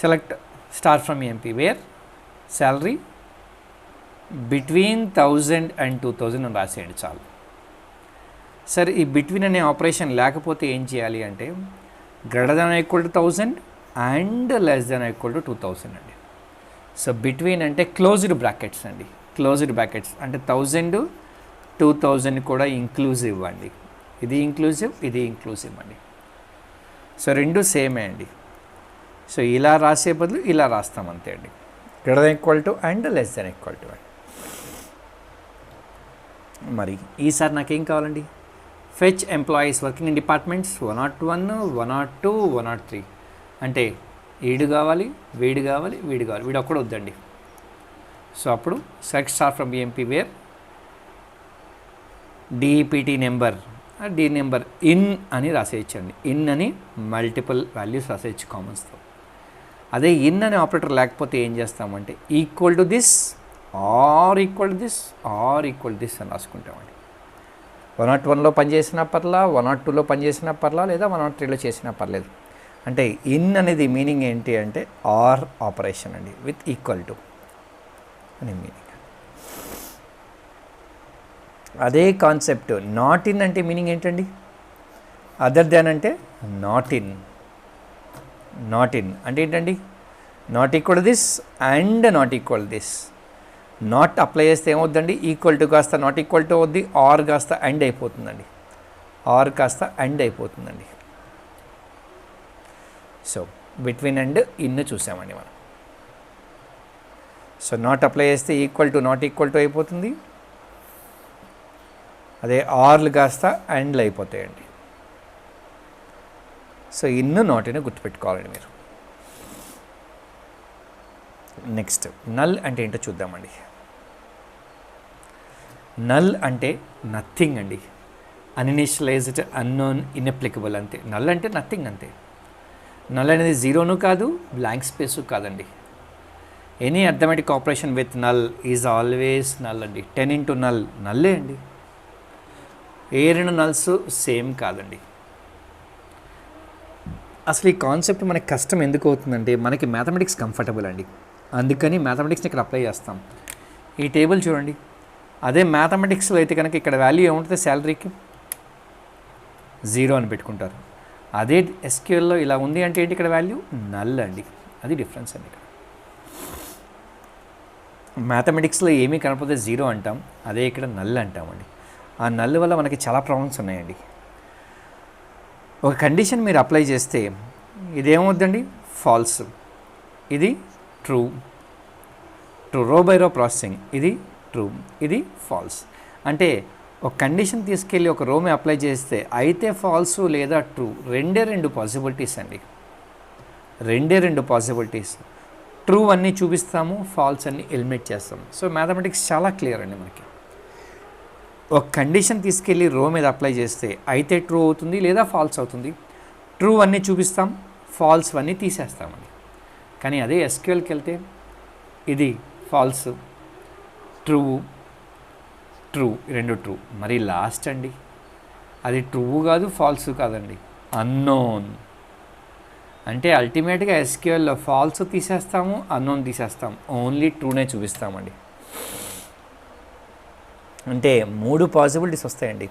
Select star from emp wear salary between 1000 and 2000 అని రాసేయండి చాలు. సరే ఈ బిట్వీన్ అనే ఆపరేషన్ లేకపోతే ఏం చేయాలి అంటే greater than equal to 1000 and less than equal to 2000 అండి. సో బిట్వీన్ అంటే క్లోజ్డ్ బ్రాకెట్స్ అండి. క్లోజ్డ్ బ్రాకెట్స్ అంటే 1000 2000 కూడా ఇంక్లూజివ్ అండి. ఇది ఇంక్లూజివ్, ఇది ఇంక్లూజివ్ అండి. సో రెండు సేమే అండి. సో ఇలా రాసే బదులు ఇలా రాస్తాం అంతే అండి. Greater than equal to and less than equal to అండి. మరి ఈసారి నాకేం కావాలండి? Fetch employees working in departments 101, 102, 103 అంటే వీడు కావాలి, వీడు కావాలి, వీడు కావాలి, వీడు ఒక్కడు వద్దండి. సో అప్పుడు select star from emp where DEPT number D number in అని రాసేయచ్చండి. ఇన్ అని మల్టిపుల్ వాల్యూస్ రాసేయచ్చు కామన్స్తో. అదే ఇన్ అనే ఆపరేటర్ లేకపోతే ఏం చేస్తామంటే equal to this or equal to this or equal to this అని రాసుకుంటామండి. 101లో పనిచేసినా పర్లా, 102లో పనిచేసినా పర్లా, లేదా 103లో చేసినా పర్లేదు. అంటే ఇన్ అనేది మీనింగ్ ఏంటి అంటే ఆర్ ఆపరేషన్ అండి, విత్ ఈక్వల్ టు అని మీనింగ్. అదే కాన్సెప్ట్ నాట్ ఇన్ అంటే మీనింగ్ ఏంటండి? అదర్ దాన్ అంటే నాట్ ఇన్. నాట్ ఇన్ అంటే ఏంటండి? Not equal this and not equal this. Not apply చేస్తే ఏమవుద్దండి? ఈక్వల్ టు కాస్త నాట్ ఈక్వల్ టు అవుద్ది, ఆర్ కాస్త అండ్ అయిపోతుందండి. ఆర్ కాస్త అండ్ అయిపోతుందండి. సో బిట్వీన్ అండ్ ఇన్ చూసామండి మనం. సో నాట్ అప్లై చేస్తే equal to not equal to అయిపోతుంది. అదే ఆర్లు కాస్త అండ్లు అయిపోతాయండి. సో ఇన్ నాట్ ఇన్ గుర్తుపెట్టుకోవాలండి మీరు. నెక్స్ట్ నల్ అంటే ఏంటో చూద్దామండి. నల్ అంటే నథింగ్ అండి. అన్ఇనిషియలైజ్డ్, అన్నోన్, ఇన్అప్లికబుల్ అంతే. నల్ అంటే నథింగ్ అంతే. నల్ అనేది జీరోను కాదు, బ్లాంక్ స్పేసు కాదండి. Any arithmetic operation with null is always null అండి. 10 into నల్ నల్లే అండి. ఏ రెండు నల్స్ సేమ్ కాదండి. అసలు ఈ కాన్సెప్ట్ మనకి కష్టం ఎందుకు అవుతుందంటే మనకి మ్యాథమెటిక్స్ కంఫర్టబుల్ అండి. అందుకని మ్యాథమెటిక్స్ని ఇక్కడ అప్లై చేస్తాం. ఈ టేబుల్ చూడండి. అదే మ్యాథమెటిక్స్లో అయితే కనుక ఇక్కడ వాల్యూ ఏముంటుంది? శాలరీకి 0 అని పెట్టుకుంటారు. అదే ఎస్క్యూఎల్లో ఇలా ఉంది అంటే ఏంటి? ఇక్కడ వాల్యూ నల్ అండి. అది డిఫరెన్స్ అండి. ఇక్కడ మ్యాథమెటిక్స్లో ఏమీ కనపడితే 0 అంటాం, అదే ఇక్కడ నల్ అంటామండి. ఆ నల్ వల్ల మనకి చాలా ప్రాబ్లమ్స్ ఉన్నాయండి. ఒక కండిషన్ మీరు అప్లై చేస్తే ఇదేమవుద్దండి? ఫాల్స్. ఇది ట్రూ. ట్రూ రో బై రో ప్రాసెసింగ్. ఇది ట్రూ, ఇది ఫాల్స్. అంటే ఒక కండిషన్ తీసుకెళ్ళి ఒక రో మీద అప్లై చేస్తే అయితే ఫాల్స్ లేదా ట్రూ రెండు పాసిబిలిటీస్ అండి. రెండు పాసిబిలిటీస్. ట్రూ అన్నీ చూపిస్తాము, ఫాల్స్ అన్నీ ఎలిమినేట్ చేస్తాము. సో మ్యాథమెటిక్స్ చాలా క్లియర్ అండి మనకి. ఒక కండిషన్ తీసుకెళ్ళి రో మీద అప్లై చేస్తే అయితే ట్రూ అవుతుంది లేదా ఫాల్స్ అవుతుంది. ట్రూ అన్నీ చూపిస్తాం, ఫాల్స్ అన్నీ తీసేస్తామండి. కానీ అదే ఎస్క్యూఎల్కి వెళ్తే ఇది ఫాల్స్, ట్రూ, ట్రూ, రెండు ట్రూ. మరి లాస్ట్ అండి అది ట్రూ కాదు, ఫాల్స్ కాదండి, అన్నోన్. అంటే అల్టిమేట్గా ఎస్క్యూఎల్లో ఫాల్స్ తీసేస్తాము, అన్నోన్ తీసేస్తాం, ఓన్లీ ట్రూనే చూపిస్తామండి. అంటే 3 పాసిబిలిటీస్ వస్తాయండి.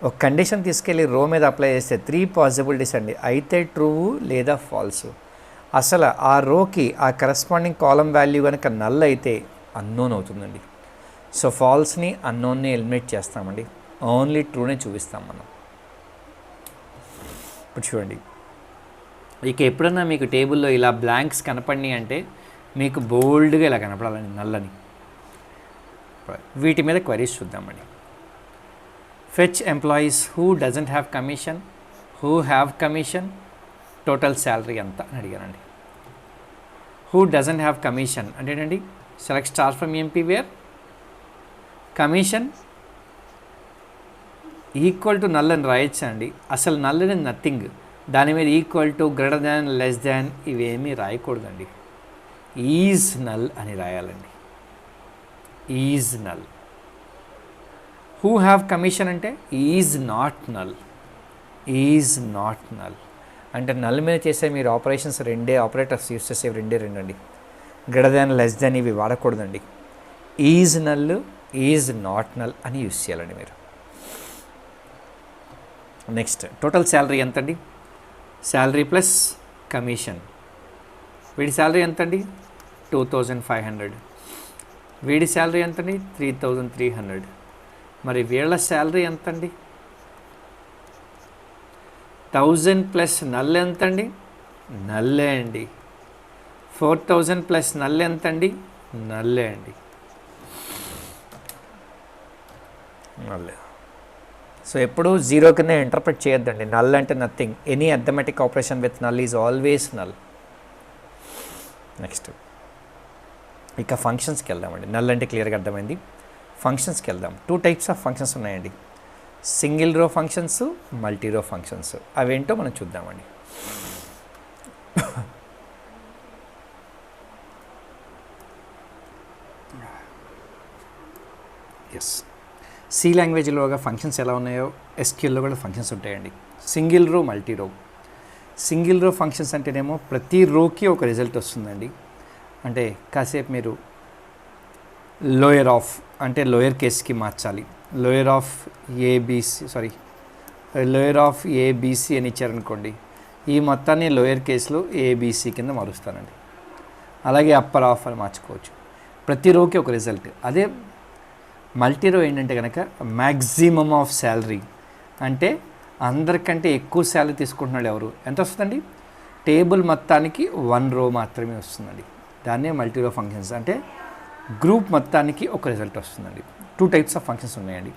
ఒక కండిషన్ తీసుకెళ్ళి రో మీద అప్లై చేస్తే 3 పాసిబిలిటీస్ అండి. అయితే ట్రూ లేదా ఫాల్స్. అసలు ఆ రోకి ఆ కరస్పాండింగ్ కాలం వాల్యూ కనుక నల్ అయితే అన్నోన్ అవుతుందండి. సో ఫాల్స్ని అన్నోన్ని ఎలిమినేట్ చేస్తామండి, ఓన్లీ ట్రూనే చూపిస్తాం మనం. ఇప్పుడు చూడండి, ఇక ఎప్పుడన్నా మీకు టేబుల్లో ఇలా బ్లాంక్స్ కనపడినాయి అంటే మీకు బోల్డ్గా ఇలా కనపడాలండి నల్లని. వీటి మీద క్వరీస్ చూద్దామండి. Fetch employees who doesn't have commission, who have commission, total salary ఎంత అని అడిగానండి. హూ డజంట్ హ్యావ్ కమిషన్ అంటే ఏంటండి? Select star from emp where commission equal to null అని రాయొచ్చా అండి? అసలు నల్ అనేది నథింగ్, దాని మీద equal to, greater than, less than ఇవేమీ రాయకూడదండి. ఈజ్ నల్ అని రాయాలండి. Is null. Who have commission అంటే is not null. Is not null అంటే నల్ మీద చేసే మీరు ఆపరేషన్స్ రెండే, ఆపరేటర్స్ యూస్ చేసేవి రెండే అండి. గ్రేటర్ దాన్, లెస్ దాన్ ఇవి వాడకూడదండి. Is null, is not null అని యూస్ చేయాలండి మీరు. నెక్స్ట్ టోటల్ శాలరీ ఎంతండి? Salary plus commission. వీడి శాలరీ ఎంతండి? 2500. వీడి శాలరీ ఎంతండి? 3300. మరి వీళ్ళ శాలరీ ఎంతండి? 1000 ప్లస్ నల్ ఎంతండి? నల్లే అండి. 4000 ప్లస్ నల్ ఎంతండి? నల్లే అండి. నల్లే. సో ఎప్పుడు జీరో కింద ఇంటర్ప్రిట్ చేయొద్దండి. నల్ అంటే nothing. Any arithmetic operation with null is always null. Next ఇక ఫంక్షన్స్కి వెళ్దామండి. నల్ అంటే క్లియర్గా అర్థమైంది. ఫంక్షన్స్కి వెళ్దాం. 2 టైప్స్ ఆఫ్ ఫంక్షన్స్ ఉన్నాయండి. సింగిల్ రో ఫంక్షన్స్, మల్టీ రో ఫంక్షన్స్. అవేంటో మనం చూద్దామండి. ఎస్, సి లాంగ్వేజ్లోగా ఫంక్షన్స్ ఎలా ఉన్నాయో ఎస్క్యూఎల్లో కూడా ఫంక్షన్స్ ఉంటాయండి. సింగిల్ రో, మల్టీ రో. సింగిల్ రో ఫంక్షన్స్ అంటేనేమో ప్రతి రోకి ఒక రిజల్ట్ వస్తుందండి. అంటే కాసేపు మీరు లోయర్ ఆఫ్ అంటే లోయర్ కేస్కి మార్చాలి. లోయర్ ఆఫ్ ఏబీసీ అని ఇచ్చారనుకోండి, ఈ మొత్తాన్ని లోయర్ కేసులో ఏబీసీ కింద మారుస్తానండి. అలాగే అప్పర్ ఆఫ్ అని మార్చుకోవచ్చు. ప్రతి రోకి ఒక రిజల్ట్. అదే మల్టీ రో ఏంటంటే కనుక మ్యాక్సిమమ్ ఆఫ్ శాలరీ అంటే అందరికంటే ఎక్కువ శాలరీ తీసుకుంటున్నాడు ఎవరు, ఎంత వస్తుందండి? టేబుల్ మొత్తానికి 1 రో మాత్రమే వస్తుందండి. దాన్నే మల్టీ రో ఫంక్షన్స్ అంటే గ్రూప్ మొత్తానికి ఒక రిజల్ట్ వస్తుందండి. 2 టైప్స్ ఆఫ్ ఫంక్షన్స్ ఉన్నాయండి.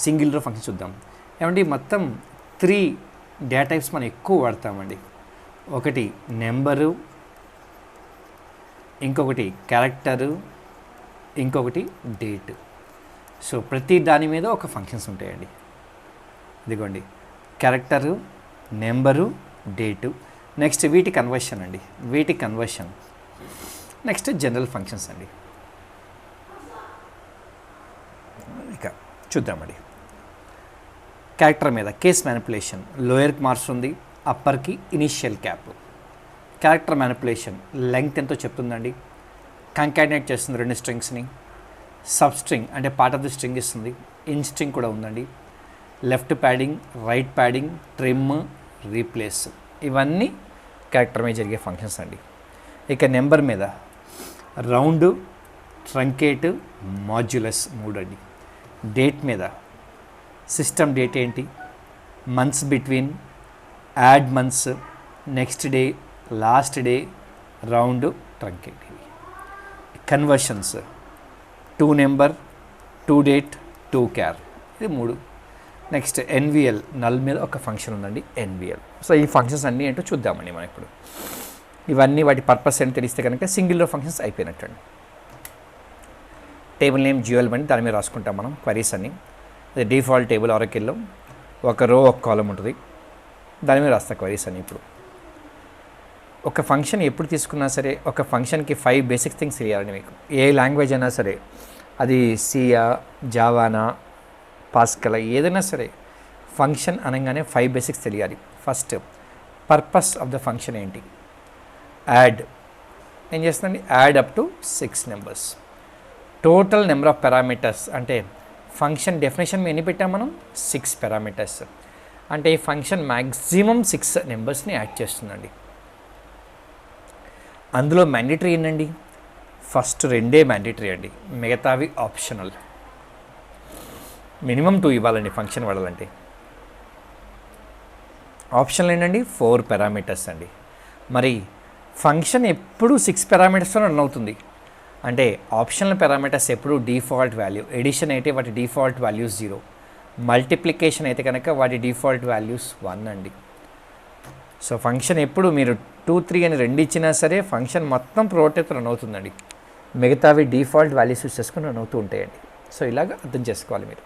సింగిల్ రో ఫంక్షన్ చూద్దాం. ఏమండి మొత్తం 3 డేటా టైప్స్ మనం ఎక్కువ వాడతామండి. ఒకటి నెంబరు, ఇంకొకటి క్యారెక్టరు, ఇంకొకటి డేట్. సో ప్రతి దాని మీద ఒక ఫంక్షన్స్ ఉంటాయండి. ఇదిగోండి క్యారెక్టరు, నెంబరు, డేటు. నెక్స్ట్ వీటి కన్వర్షన్ అండి. వీటి కన్వర్షన్. నెక్స్ట్ జనరల్ ఫంక్షన్స్ అండి. ఇక చూద్దామండి. క్యారెక్టర్ మీద కేస్ మ్యానిపులేషన్. లోయర్కి మారుస్తుంది, అప్పర్కి initial cap. Character manipulation length ఎంతో చెప్తుందండి. కంకాటినేట్ చేస్తుంది 2 స్ట్రింగ్స్ని. సబ్ స్ట్రింగ్ అంటే పార్ట్ ఆఫ్ ది స్ట్రింగ్ ఇస్తుంది. ఇన్ స్ట్రింగ్ కూడా ఉందండి. Left padding, right padding, trim, replace ఇవన్నీ క్యారెక్టర్ మీద జరిగే ఫంక్షన్స్ అండి. ఇక నెంబర్ మీద రౌండ్, ట్రంకేట్, మాడ్యులస్ 3 అండి. డేట్ మీద సిస్టమ్ డేట్ ఏంటి, months between, add months, next day, last day, round, truncate. ఇవి కన్వర్షన్స్ 2 నెంబర్, 2 డేట్, 2 క్యార్. ఇది 3. నెక్స్ట్ ఎన్విఎల్, నల్ మీద ఒక ఫంక్షన్ ఉందండి ఎన్విఎల్. సో ఈ ఫంక్షన్స్ అన్నీ ఏంటో చూద్దామండి మనం ఇప్పుడు. ఇవన్నీ వాటి పర్పస్ ఏంటి తెలిస్తే కనుక సింగిల్ రో ఫంక్షన్స్ అయిపోయినట్టండి. టేబుల్ నేమ్ జ్యూఎల్ అని దాని మీద రాసుకుంటాం మనం క్వరీస్ అన్ని. అది డిఫాల్ట్ టేబుల్ ఆరకిల్లో ఒక రో ఒక కాలం ఉంటుంది, దాని మీద రాస్తా క్వరీస్ అని. ఇప్పుడు ఒక ఫంక్షన్ ఎప్పుడు తీసుకున్నా సరే ఒక ఫంక్షన్కి 5 బేసిక్ థింగ్స్ తెలియాలండి మీకు. ఏ లాంగ్వేజ్ అయినా సరే, అది సియా, జావానా, పాస్కల్ ఏదైనా సరే ఫంక్షన్ అనగానే 5 బేసిక్స్ తెలియాలి. First purpose of the function ఏంటి, యాడ్ ఏం చేస్తుందండి, add up to 6 numbers. Total number of parameters అంటే ఫంక్షన్ డెఫినేషన్ ఎన్ని పెట్టాం మనం, 6 పారామీటర్స్. అంటే ఈ ఫంక్షన్ మ్యాక్సిమం 6 నెంబర్స్ని యాడ్ చేస్తుందండి. అందులో మ్యాండేటరీ ఏంటండి, ఫస్ట్ 2 మ్యాండేటరీ అండి, మిగతావి ఆప్షనల్. మినిమం 2 ఇవ్వాలండి ఫంక్షన్ వాడాలంటే. ఆప్షనల్ ఏంటండి, 4 పారామీటర్స్ అండి. మరి ఫంక్షన్ ఎప్పుడు 6 పారామీటర్స్తో రన్ అవుతుంది. అంటే ఆప్షనల్ పారామీటర్స్ ఎప్పుడు డిఫాల్ట్ వాల్యూ, ఎడిషన్ అయితే వాటి డిఫాల్ట్ వాల్యూస్ 0, మల్టిప్లికేషన్ అయితే కనుక వాటి డిఫాల్ట్ వాల్యూస్ 1 అండి. సో ఫంక్షన్ ఎప్పుడు మీరు 2, 3 అని 2 ఇచ్చినా సరే ఫంక్షన్ మొత్తం ప్రోటెక్ట్ రన్ అవుతుందండి. మిగతావి డిఫాల్ట్ వాల్యూస్ యూస్ చేసుకుని రన్ అవుతూ ఉంటాయండి. సో ఇలాగ అర్థం చేసుకోవాలి మీరు.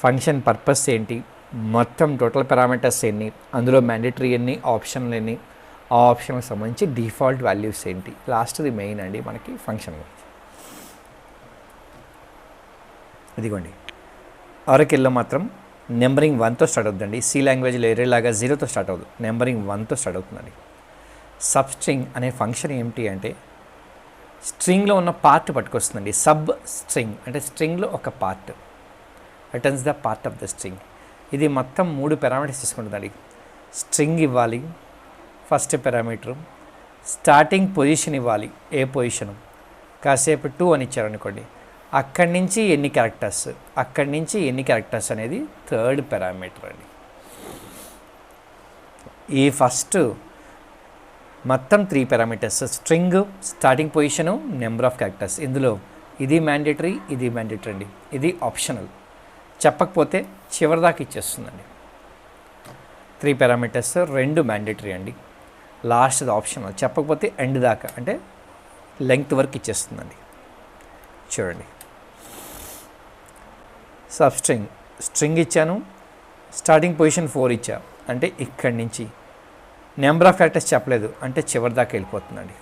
ఫంక్షన్ పర్పస్ ఏంటి, మొత్తం టోటల్ పారామీటర్స్ ఎన్ని, అందులో మ్యాండేటరీ ఎన్ని, ఆప్షన్లు ఎన్ని, ఆ ఆప్షన్కి సంబంధించి డిఫాల్ట్ వాల్యూస్ ఏంటి, లాస్ట్ది మెయిన్ అండి మనకి ఫంక్షన్ గురించి. ఇదిగోండి ఆరకిల్లో మాత్రం నెంబరింగ్ 1తో స్టార్ట్ అవుతుందండి. సి లాంగ్వేజ్లో ఏరేలాగా 0తో స్టార్ట్ అవుతుంది, నెంబరింగ్ 1తో స్టార్ట్ అవుతుందండి. సబ్ స్ట్రింగ్ అనే ఫంక్షన్ ఏమిటి అంటే స్ట్రింగ్లో ఉన్న పార్ట్ పట్టుకొస్తుందండి. సబ్ స్ట్రింగ్ అంటే స్ట్రింగ్లో ఒక part, returns the part of the string. ఇది మొత్తం 3 పారామీటర్స్ తీసుకుంటుందండి. స్ట్రింగ్ ఇవ్వాలి ఫస్ట్ పారామీటరు, స్టార్టింగ్ పొజిషన్ ఇవ్వాలి, ఏ పొజిషను, కాసేపు 2 అని ఇచ్చారనుకోండి, అక్కడి నుంచి ఎన్ని క్యారెక్టర్స్, అక్కడి నుంచి ఎన్ని క్యారెక్టర్స్ అనేది థర్డ్ పారామీటర్ అండి. ఈ ఫస్ట్ మొత్తం 3 parameters, string, starting position, number of characters. ఇందులో ఇది మ్యాండేటరీ, ఇది మ్యాండేటరీ అండి, ఇది ఆప్షనల్. చెప్పకపోతే చివరిదాకా ఇచ్చేస్తుందండి. 3 పారామీటర్స్, 2 మ్యాండేటరీ అండి, లాస్ట్ది ఆప్షనల్. చెప్పకపోతే ఎండ్ దాకా అంటే లెంగ్త్ వరకు ఇచ్చేస్తుందండి. చూడండి సబ్ స్ట్రింగ్, స్ట్రింగ్ ఇచ్చాను, స్టార్టింగ్ పొజిషన్ 4 ఇచ్చా అంటే ఇక్కడి నుంచి, నెంబర్ ఆఫ్ క్యారెక్టర్స్ చెప్పలేదు అంటే చివరి దాకా వెళ్ళిపోతుందండి.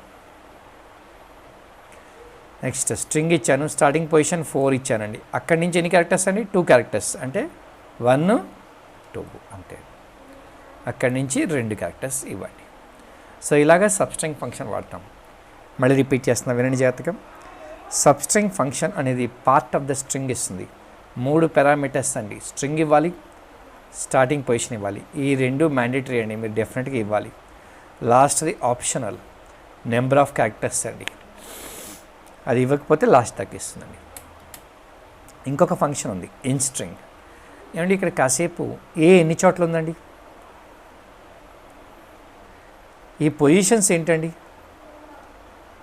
నెక్స్ట్ స్ట్రింగ్ ఇచ్చాను, స్టార్టింగ్ పొజిషన్ 4 ఇచ్చానండి, అక్కడి నుంచి ఎన్ని క్యారెక్టర్స్ అండి, 2 క్యారెక్టర్స్ అంటే 1 2 అంతే, అక్కడి నుంచి 2 క్యారెక్టర్స్ ఇవ్వండి. సో ఇలాగ సబ్స్ట్రింగ్ ఫంక్షన్ వాడతాం. మళ్ళీ రిపీట్ చేస్తున్నా వినండి జాగ్రత్తగా. సబ్స్ట్రింగ్ ఫంక్షన్ అనేది పార్ట్ ఆఫ్ ద స్ట్రింగ్ ఇస్తుంది. 3 పారామీటర్స్ అండి, స్ట్రింగ్ ఇవ్వాలి, స్టార్టింగ్ పొజిషన్ ఇవ్వాలి, ఈ 2 మ్యాండేటరీ అండి, మీరు డెఫినెట్గా ఇవ్వాలి. లాస్ట్ది ఆప్షనల్, నెంబర్ ఆఫ్ క్యారెక్టర్స్ అండి, అది ఇవ్వకపోతే లాస్ట్ దాకా ఇస్తుందండి. ఇంకొక ఫంక్షన్ ఉంది ఇన్ స్ట్రింగ్. ఏమండి ఇక్కడ కాసేపు ఎన్ని చోట్ల ఉందండి, ఈ పొజిషన్స్ ఏంటండి,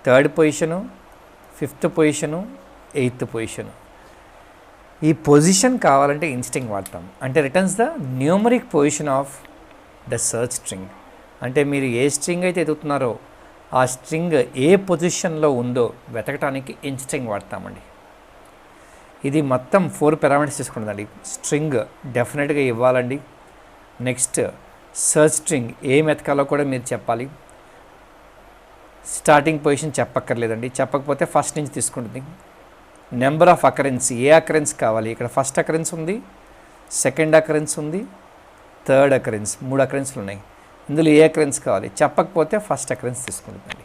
3rd position, 5th position, 8th position. ఈ పొజిషన్ కావాలంటే ఇన్స్ట్రింగ్ వాడతాం, అంటే returns the numeric position of the search string. అంటే మీరు ఏ స్ట్రింగ్ అయితే ఎదుగుతున్నారో ఆ స్ట్రింగ్ ఏ పొజిషన్లో ఉందో వెతకడానికి ఇన్స్ట్రింగ్ వాడతామండి. ఇది మొత్తం 4 పారామీటర్స్ తీసుకుంటుందండి. స్ట్రింగ్ డెఫినెట్గా ఇవ్వాలండి. నెక్స్ట్ సర్చ్ స్ట్రింగ్ ఏం వెతకాలో కూడా మీరు చెప్పాలి. స్టార్టింగ్ పొజిషన్ చెప్పక్కర్లేదండి, చెప్పకపోతే ఫస్ట్ నుంచి తీసుకుంటుంది. Number of occurrence, A occurrence కావాలి, ఇక్కడ ఫస్ట్ అకరెన్స్ ఉంది, సెకండ్ అకరెన్స్ ఉంది, థర్డ్ అకరెన్స్, 3 అకరెన్స్లు ఉన్నాయి. ఇందులో ఏ అకరెన్స్ కావాలి, చెప్పకపోతే ఫస్ట్ అకరెన్స్ తీసుకుంటుందండి.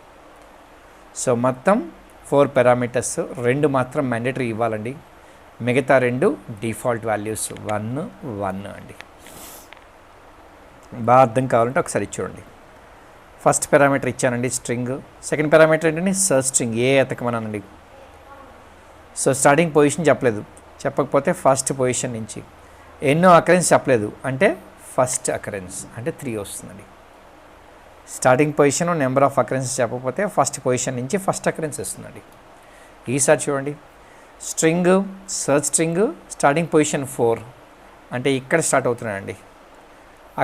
సో మొత్తం 4 పారామీటర్స్, 2 మాత్రం మ్యాండేటరీ ఇవ్వాలండి, మిగతా 2 డిఫాల్ట్ వాల్యూస్ 1 1 అండి. బాగా అర్థం కావాలంటే ఒకసారి చూడండి. ఫస్ట్ పారామీటర్ ఇచ్చానండి స్ట్రింగ్, సెకండ్ పారామీటర్ ఏంటంటే సర్చ్ స్ట్రింగ్, ఏ ఎతకమనండి. సో స్టార్టింగ్ పొజిషన్ చెప్పలేదు, చెప్పకపోతే ఫస్ట్ పొజిషన్ నుంచి, ఎన్నో అకరెన్స్ చెప్పలేదు అంటే ఫస్ట్ అకరెన్స్ అంటే 3 వస్తుందండి. Starting position, number of occurrence చెప్పకపోతే ఫస్ట్ పొజిషన్ నుంచి ఫస్ట్ అకరెన్స్ వస్తుందండి. ఈసారి చూడండి, string, search string, starting position 4 అంటే ఇక్కడ స్టార్ట్ అవుతున్నాయండి,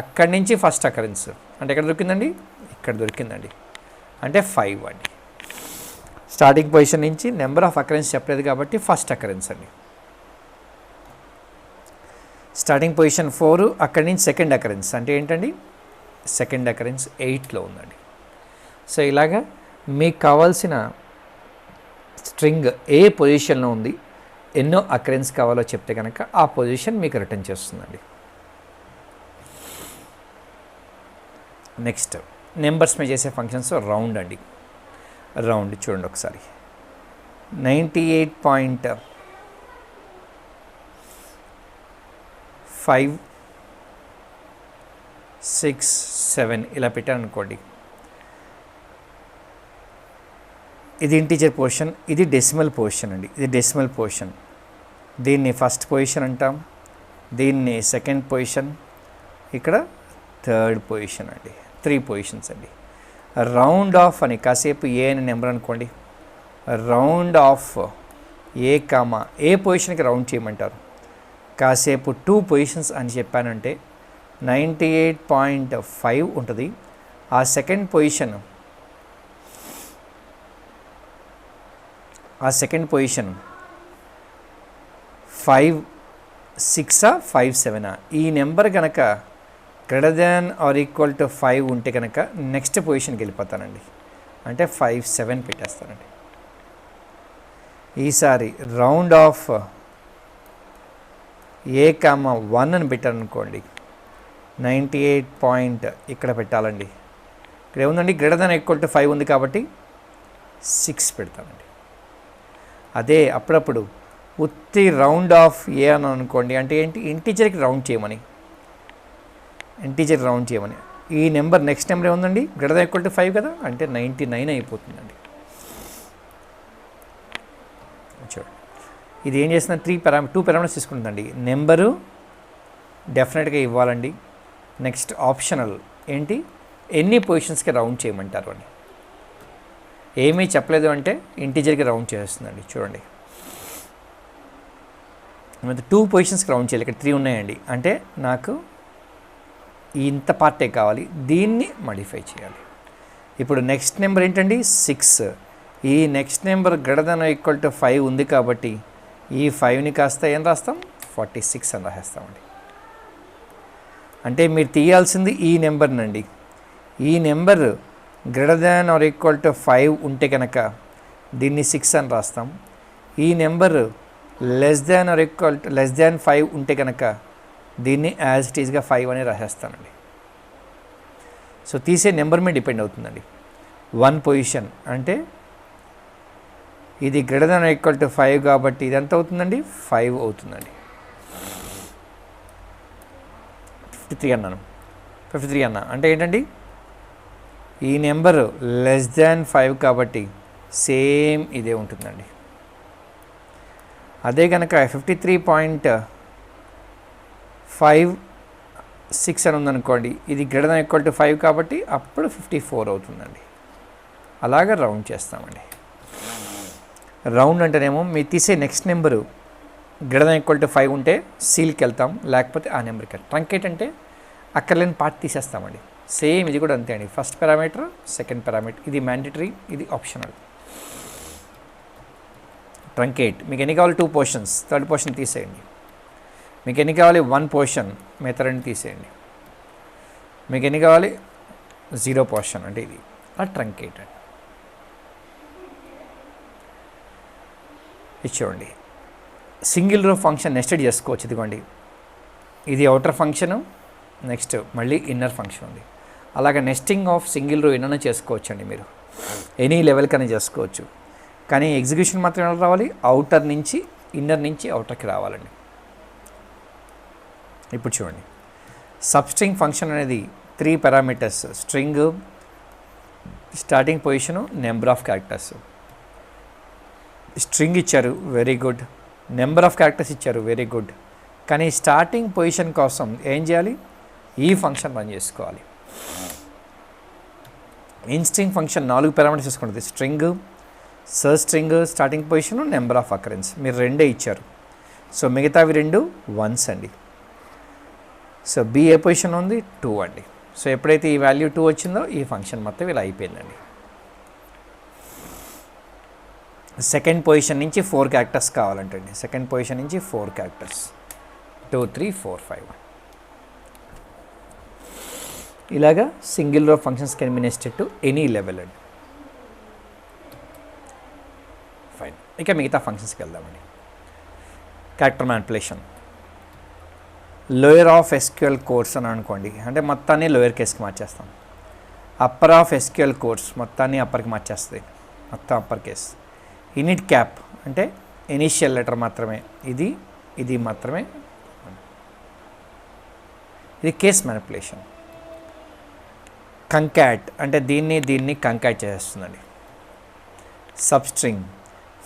అక్కడి నుంచి ఫస్ట్ అకరెన్స్ అంటే ఎక్కడ దొరికిందండి, ఇక్కడ దొరికిందండి అంటే 5 అండి. స్టార్టింగ్ పొజిషన్ నుంచి నెంబర్ ఆఫ్ అకరెన్స్ చెప్పలేదు కాబట్టి ఫస్ట్ అకరెన్స్ అండి. స్టార్టింగ్ పొజిషన్ 4, అక్కడి నుంచి సెకండ్ అకరెన్స్ అంటే ఏంటండి, సెకండ్ అకరెన్స్ 8లో ఉందండి. సో ఇలాగా మీకు కావాల్సిన స్ట్రింగ్ ఏ పొజిషన్లో ఉంది, ఎన్నో అకరెన్స్ కావాలో చెప్తే కనుక ఆ పొజిషన్ మీకు రిటర్న్ చేస్తుందండి. నెక్స్ట్ నెంబర్స్ మీద చేసే ఫంక్షన్స్ రౌండ్ అండి. రౌండ్ చూడండి ఒకసారి, 98.5 6 7 ఇలా పెట్టాను అనుకోండి. ఇది ఇంటీజర్ పొజిషన్, ఇది డెసిమల్ పొజిషన్ అండి, ఇది డెసిమల్ పొజిషన్. దీన్ని ఫస్ట్ పొజిషన్ అంటాం, దీన్ని సెకండ్ పొజిషన్, ఇక్కడ థర్డ్ పొజిషన్ అండి. 3 పొజిషన్స్ అండి. రౌండ్ ఆఫ్ అని కాసేపు ఏ అని నెంబర్ అనుకోండి, రౌండ్ ఆఫ్ ఏ కామా ఏ పొజిషన్కి రౌండ్ చేయమంటారు. కాసేపు 2 పొజిషన్స్ అని చెప్పానంటే 98.5 ఉంటుంది. ఆ సెకండ్ పొజిషన్ 5 6 5 7 ఈ నెంబర్ కనుక greater than or equal to 5 ఉంటే కనుక నెక్స్ట్ పొజిషన్కి వెళ్ళిపోతానండి, అంటే 5 7 పెట్టేస్తానండి. ఈసారి రౌండ్ ఆఫ్ A,1 అని పెట్టాను అనుకోండి, 98 పాయింట్ ఇక్కడ పెట్టాలండి. ఇక్కడ ఏముందండి, గ్రేటర్ దాన్ ఈక్వల్ టు 5 ఉంది కాబట్టి 6 పెడతానండి. అదే అప్పుడప్పుడు ఉత్తి రౌండ్ ఆఫ్ ఏ అని అనుకోండి, అంటే ఏంటి, ఇంటీజర్కి రౌండ్ చేయమని, ఈ నెంబర్ నెక్స్ట్ నెంబర్ ఏముందండి, గ్రేటర్ దాన్ ఈక్వల్ టు 5 కదా, అంటే 99 అయిపోతుందండి. చూడండి ఇది ఏం చేస్తుందంటే 2 పారామీటర్స్ తీసుకుంటుందండి. నెంబరు డెఫినెట్గా ఇవ్వాలండి. నెక్స్ట్ ఆప్షనల్ ఏంటి, ఎన్ని పొజిషన్స్కి రౌండ్ చేయమంటారు అని. ఏమీ చెప్పలేదు అంటే ఇంటీజర్కి రౌండ్ చేస్తుందండి. చూడండి 2 పొజిషన్స్కి రౌండ్ చేయాలి, ఇక్కడ 3 ఉన్నాయండి, అంటే నాకు ఇంత పార్టే కావాలి, దీన్ని మోడిఫై చేయాలి. ఇప్పుడు నెక్స్ట్ నెంబర్ ఏంటండి 6. ఈ next number greater than equal to 5 ఉంది కాబట్టి ఈ 5ని కాస్త ఏం రాస్తాం, 46 అని రాసేస్తామండి. అంటే మీరు తీయాల్సింది ఈ నెంబర్నండి. ఈ number greater than or equal to 5 ఉంటే కనుక దీన్ని 6 అని రాస్తాం. ఈ నెంబర్ లెస్ దాన్ 5 ఉంటే కనుక దీన్ని యాజ్ ఇట్ ఈస్గా 5 అని రాసేస్తానండి. సో తీసే నెంబర్ మీద డిపెండ్ అవుతుందండి. 1 పొజిషన్ అంటే ఇది గ్రేటర్ దాన్ ఈక్వల్ టు 5 కాబట్టి ఇది ఎంత అవుతుందండి, 5 అవుతుందండి. 53 అన్నాను, 53 అన్నా అంటే ఏంటండి, ఈ నెంబరు లెస్ దాన్ 5 కాబట్టి సేమ్ ఇదే ఉంటుందండి. అదే కనుక 53.56 అని ఉందనుకోండి, ఇది గ్రేటర్ దాన్ ఈక్వల్ టు 5 కాబట్టి అప్పుడు 54 అవుతుందండి. అలాగా రౌండ్ చేస్తామండి. రౌండ్ అంటేనేమో మీరు తీసే next number greater than equal to 5 ఉంటే సీల్కి వెళ్తాం, లేకపోతే ఆ నెంబర్కి. ట్రంకేట్ అంటే అక్కర్లేని పార్ట్ తీసేస్తామండి. సేమ్ ఇది కూడా అంతే అండి. ఫస్ట్ పారామీటర్, సెకండ్ పారామీటర్, ఇది మ్యాండేటరీ, ఇది ఆప్షనల్. ట్రంకేట్ మీకు ఎన్ని కావాలి, 2 పోర్షన్స్, థర్డ్ పోర్షన్ తీసేయండి. మీకు ఎన్ని కావాలి, 1 పోర్షన్, మిగతా 2 తీసేయండి. మీకు ఎన్ని కావాలి, 0 పోర్షన్, అంటే ఇది ఆ ట్రంకేట్ అండి. ఇది చూడండి, సింగిల్ రో ఫంక్షన్ నెస్టెడ్ చేసుకోవచ్చు. ఇదిగోండి, ఇది అవుటర్ ఫంక్షను, నెక్స్ట్ మళ్ళీ ఇన్నర్ ఫంక్షన్ ఉంది. అలాగే నెస్టింగ్ ఆఫ్ సింగిల్ రో ఎన్నైనా చేసుకోవచ్చు అండి, మీరు ఎనీ లెవెల్ కన్నా చేసుకోవచ్చు. కానీ ఎగ్జిక్యూషన్ మాత్రం ఎలా రావాలి, అవుటర్ నుంచి ఇన్నర్ నుంచి అవుటర్కి రావాలండి. ఇప్పుడు చూడండి, సబ్స్ట్రింగ్ ఫంక్షన్ అనేది 3 parameters, string, starting position, number of characters. String ఇచ్చారు, very good. Number of characters ఇచ్చారు, వెరీ గుడ్. కానీ స్టార్టింగ్ పొజిషన్ కోసం ఏం చేయాలి, ఈ ఫంక్షన్ రన్ చేసుకోవాలి. ఇన్స్ట్రింగ్ ఫంక్షన్ 4 పారామీటర్స్ తీసుకుంటుంది, string, sub string, starting position, number of occurrence. మీరు 2 ఇచ్చారు, సో మిగతావి 2 1s అండి. సో బి ఏ పొజిషన్ ఉంది, 2 అండి. సో ఎప్పుడైతే ఈ వాల్యూ 2 వచ్చిందో ఈ ఫంక్షన్ మొత్తం ఇలా అయిపోయిందండి. సెకండ్ పొజిషన్ నుంచి 4 క్యారెక్టర్స్ కావాలంటండి. సెకండ్ పొజిషన్ నుంచి 4 క్యారెక్టర్స్, 2 3 4 5. ఇలాగా single row functions can be nested to any level అండి. ఫైన్, ఇక మిగతా ఫంక్షన్స్కి వెళ్దామండి. Character manipulation, lower of SQL course అని అనుకోండి, అంటే మొత్తాన్ని లోయర్ కేస్కి మార్చేస్తాం. అప్పర్ ఆఫ్ ఎస్క్యూఎల్ కోర్స్ మొత్తాన్ని అప్పర్కి మార్చేస్తుంది, మొత్తం అప్పర్ కేస్. ఇనిట్ క్యాప్ అంటే ఇనీషియల్ లెటర్ మాత్రమే, ఇది మాత్రమే. ఇది కేస్ మ్యానిపులేషన్. కంకాట్ అంటే దీన్ని కంకాట్ చేస్తుందండి. సబ్స్ట్రింగ్,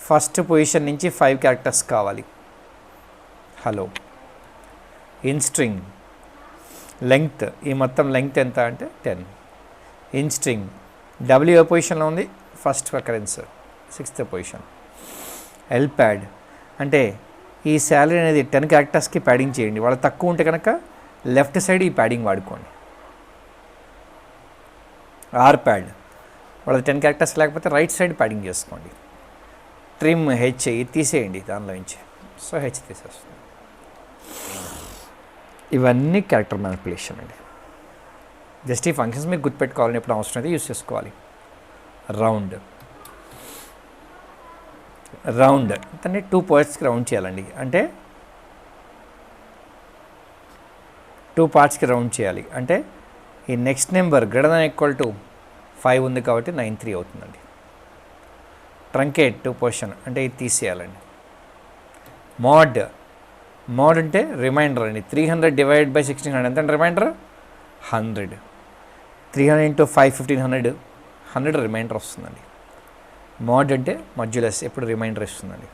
ఫస్ట్ పొజిషన్ నుంచి 5 క్యారెక్టర్స్ కావాలి, హలో. ఇన్స్ట్రింగ్, లెంగ్త్, ఈ మొత్తం లెంగ్త్ ఎంత అంటే 10. ఇన్స్ట్రింగ్, డబ్ల్యూ ఏ పొజిషన్లో ఉంది, first occurrence, 6th position. L pad అంటే ఈ శాలరీ అనేది 10 క్యారెక్టర్స్కి ప్యాడింగ్ చేయండి. వాళ్ళు తక్కువ ఉంటే కనుక లెఫ్ట్ సైడ్ ఈ ప్యాడింగ్ వాడుకోండి. ఆర్ ప్యాడ్, వాళ్ళది 10 క్యారెక్టర్స్ లేకపోతే రైట్ సైడ్ ప్యాడింగ్ చేసుకోండి. ట్రిమ్, హెచ్, ఇది తీసేయండి దానిలో నుంచి, సో హెచ్ తీసేస్తుంది. ఇవన్నీ క్యారెక్టర్ మ్యానిపులేషన్ అండి. జస్ట్ ఈ ఫంక్షన్స్ మీకు గుర్తుపెట్టుకోవాలని ఎప్పుడు అవసరం అయితే యూస్ చేసుకోవాలి. రౌండ్ అంటే 2 పార్ట్స్కి రౌండ్ చేయాలండి. అంటే 2 పార్ట్స్కి రౌండ్ చేయాలి. అంటే ఈ next number greater than equal to 5 ఉంది కాబట్టి 93 అవుతుందండి. ట్రంకేట్ 2 పోర్షన్ అంటే ఇది తీసేయాలండి. మోడ్ అంటే రిమైండర్ అండి. 300 డివైడెడ్ బై 1600 ఎంత అంటే రిమైండర్ 100. 300 ఇంటూ 5 1500 100 రిమైండర్ వస్తుందండి. మోడ్ అంటే మాడ్యులస్ ఎప్పుడు రిమైండర్ ఇస్తుందండి.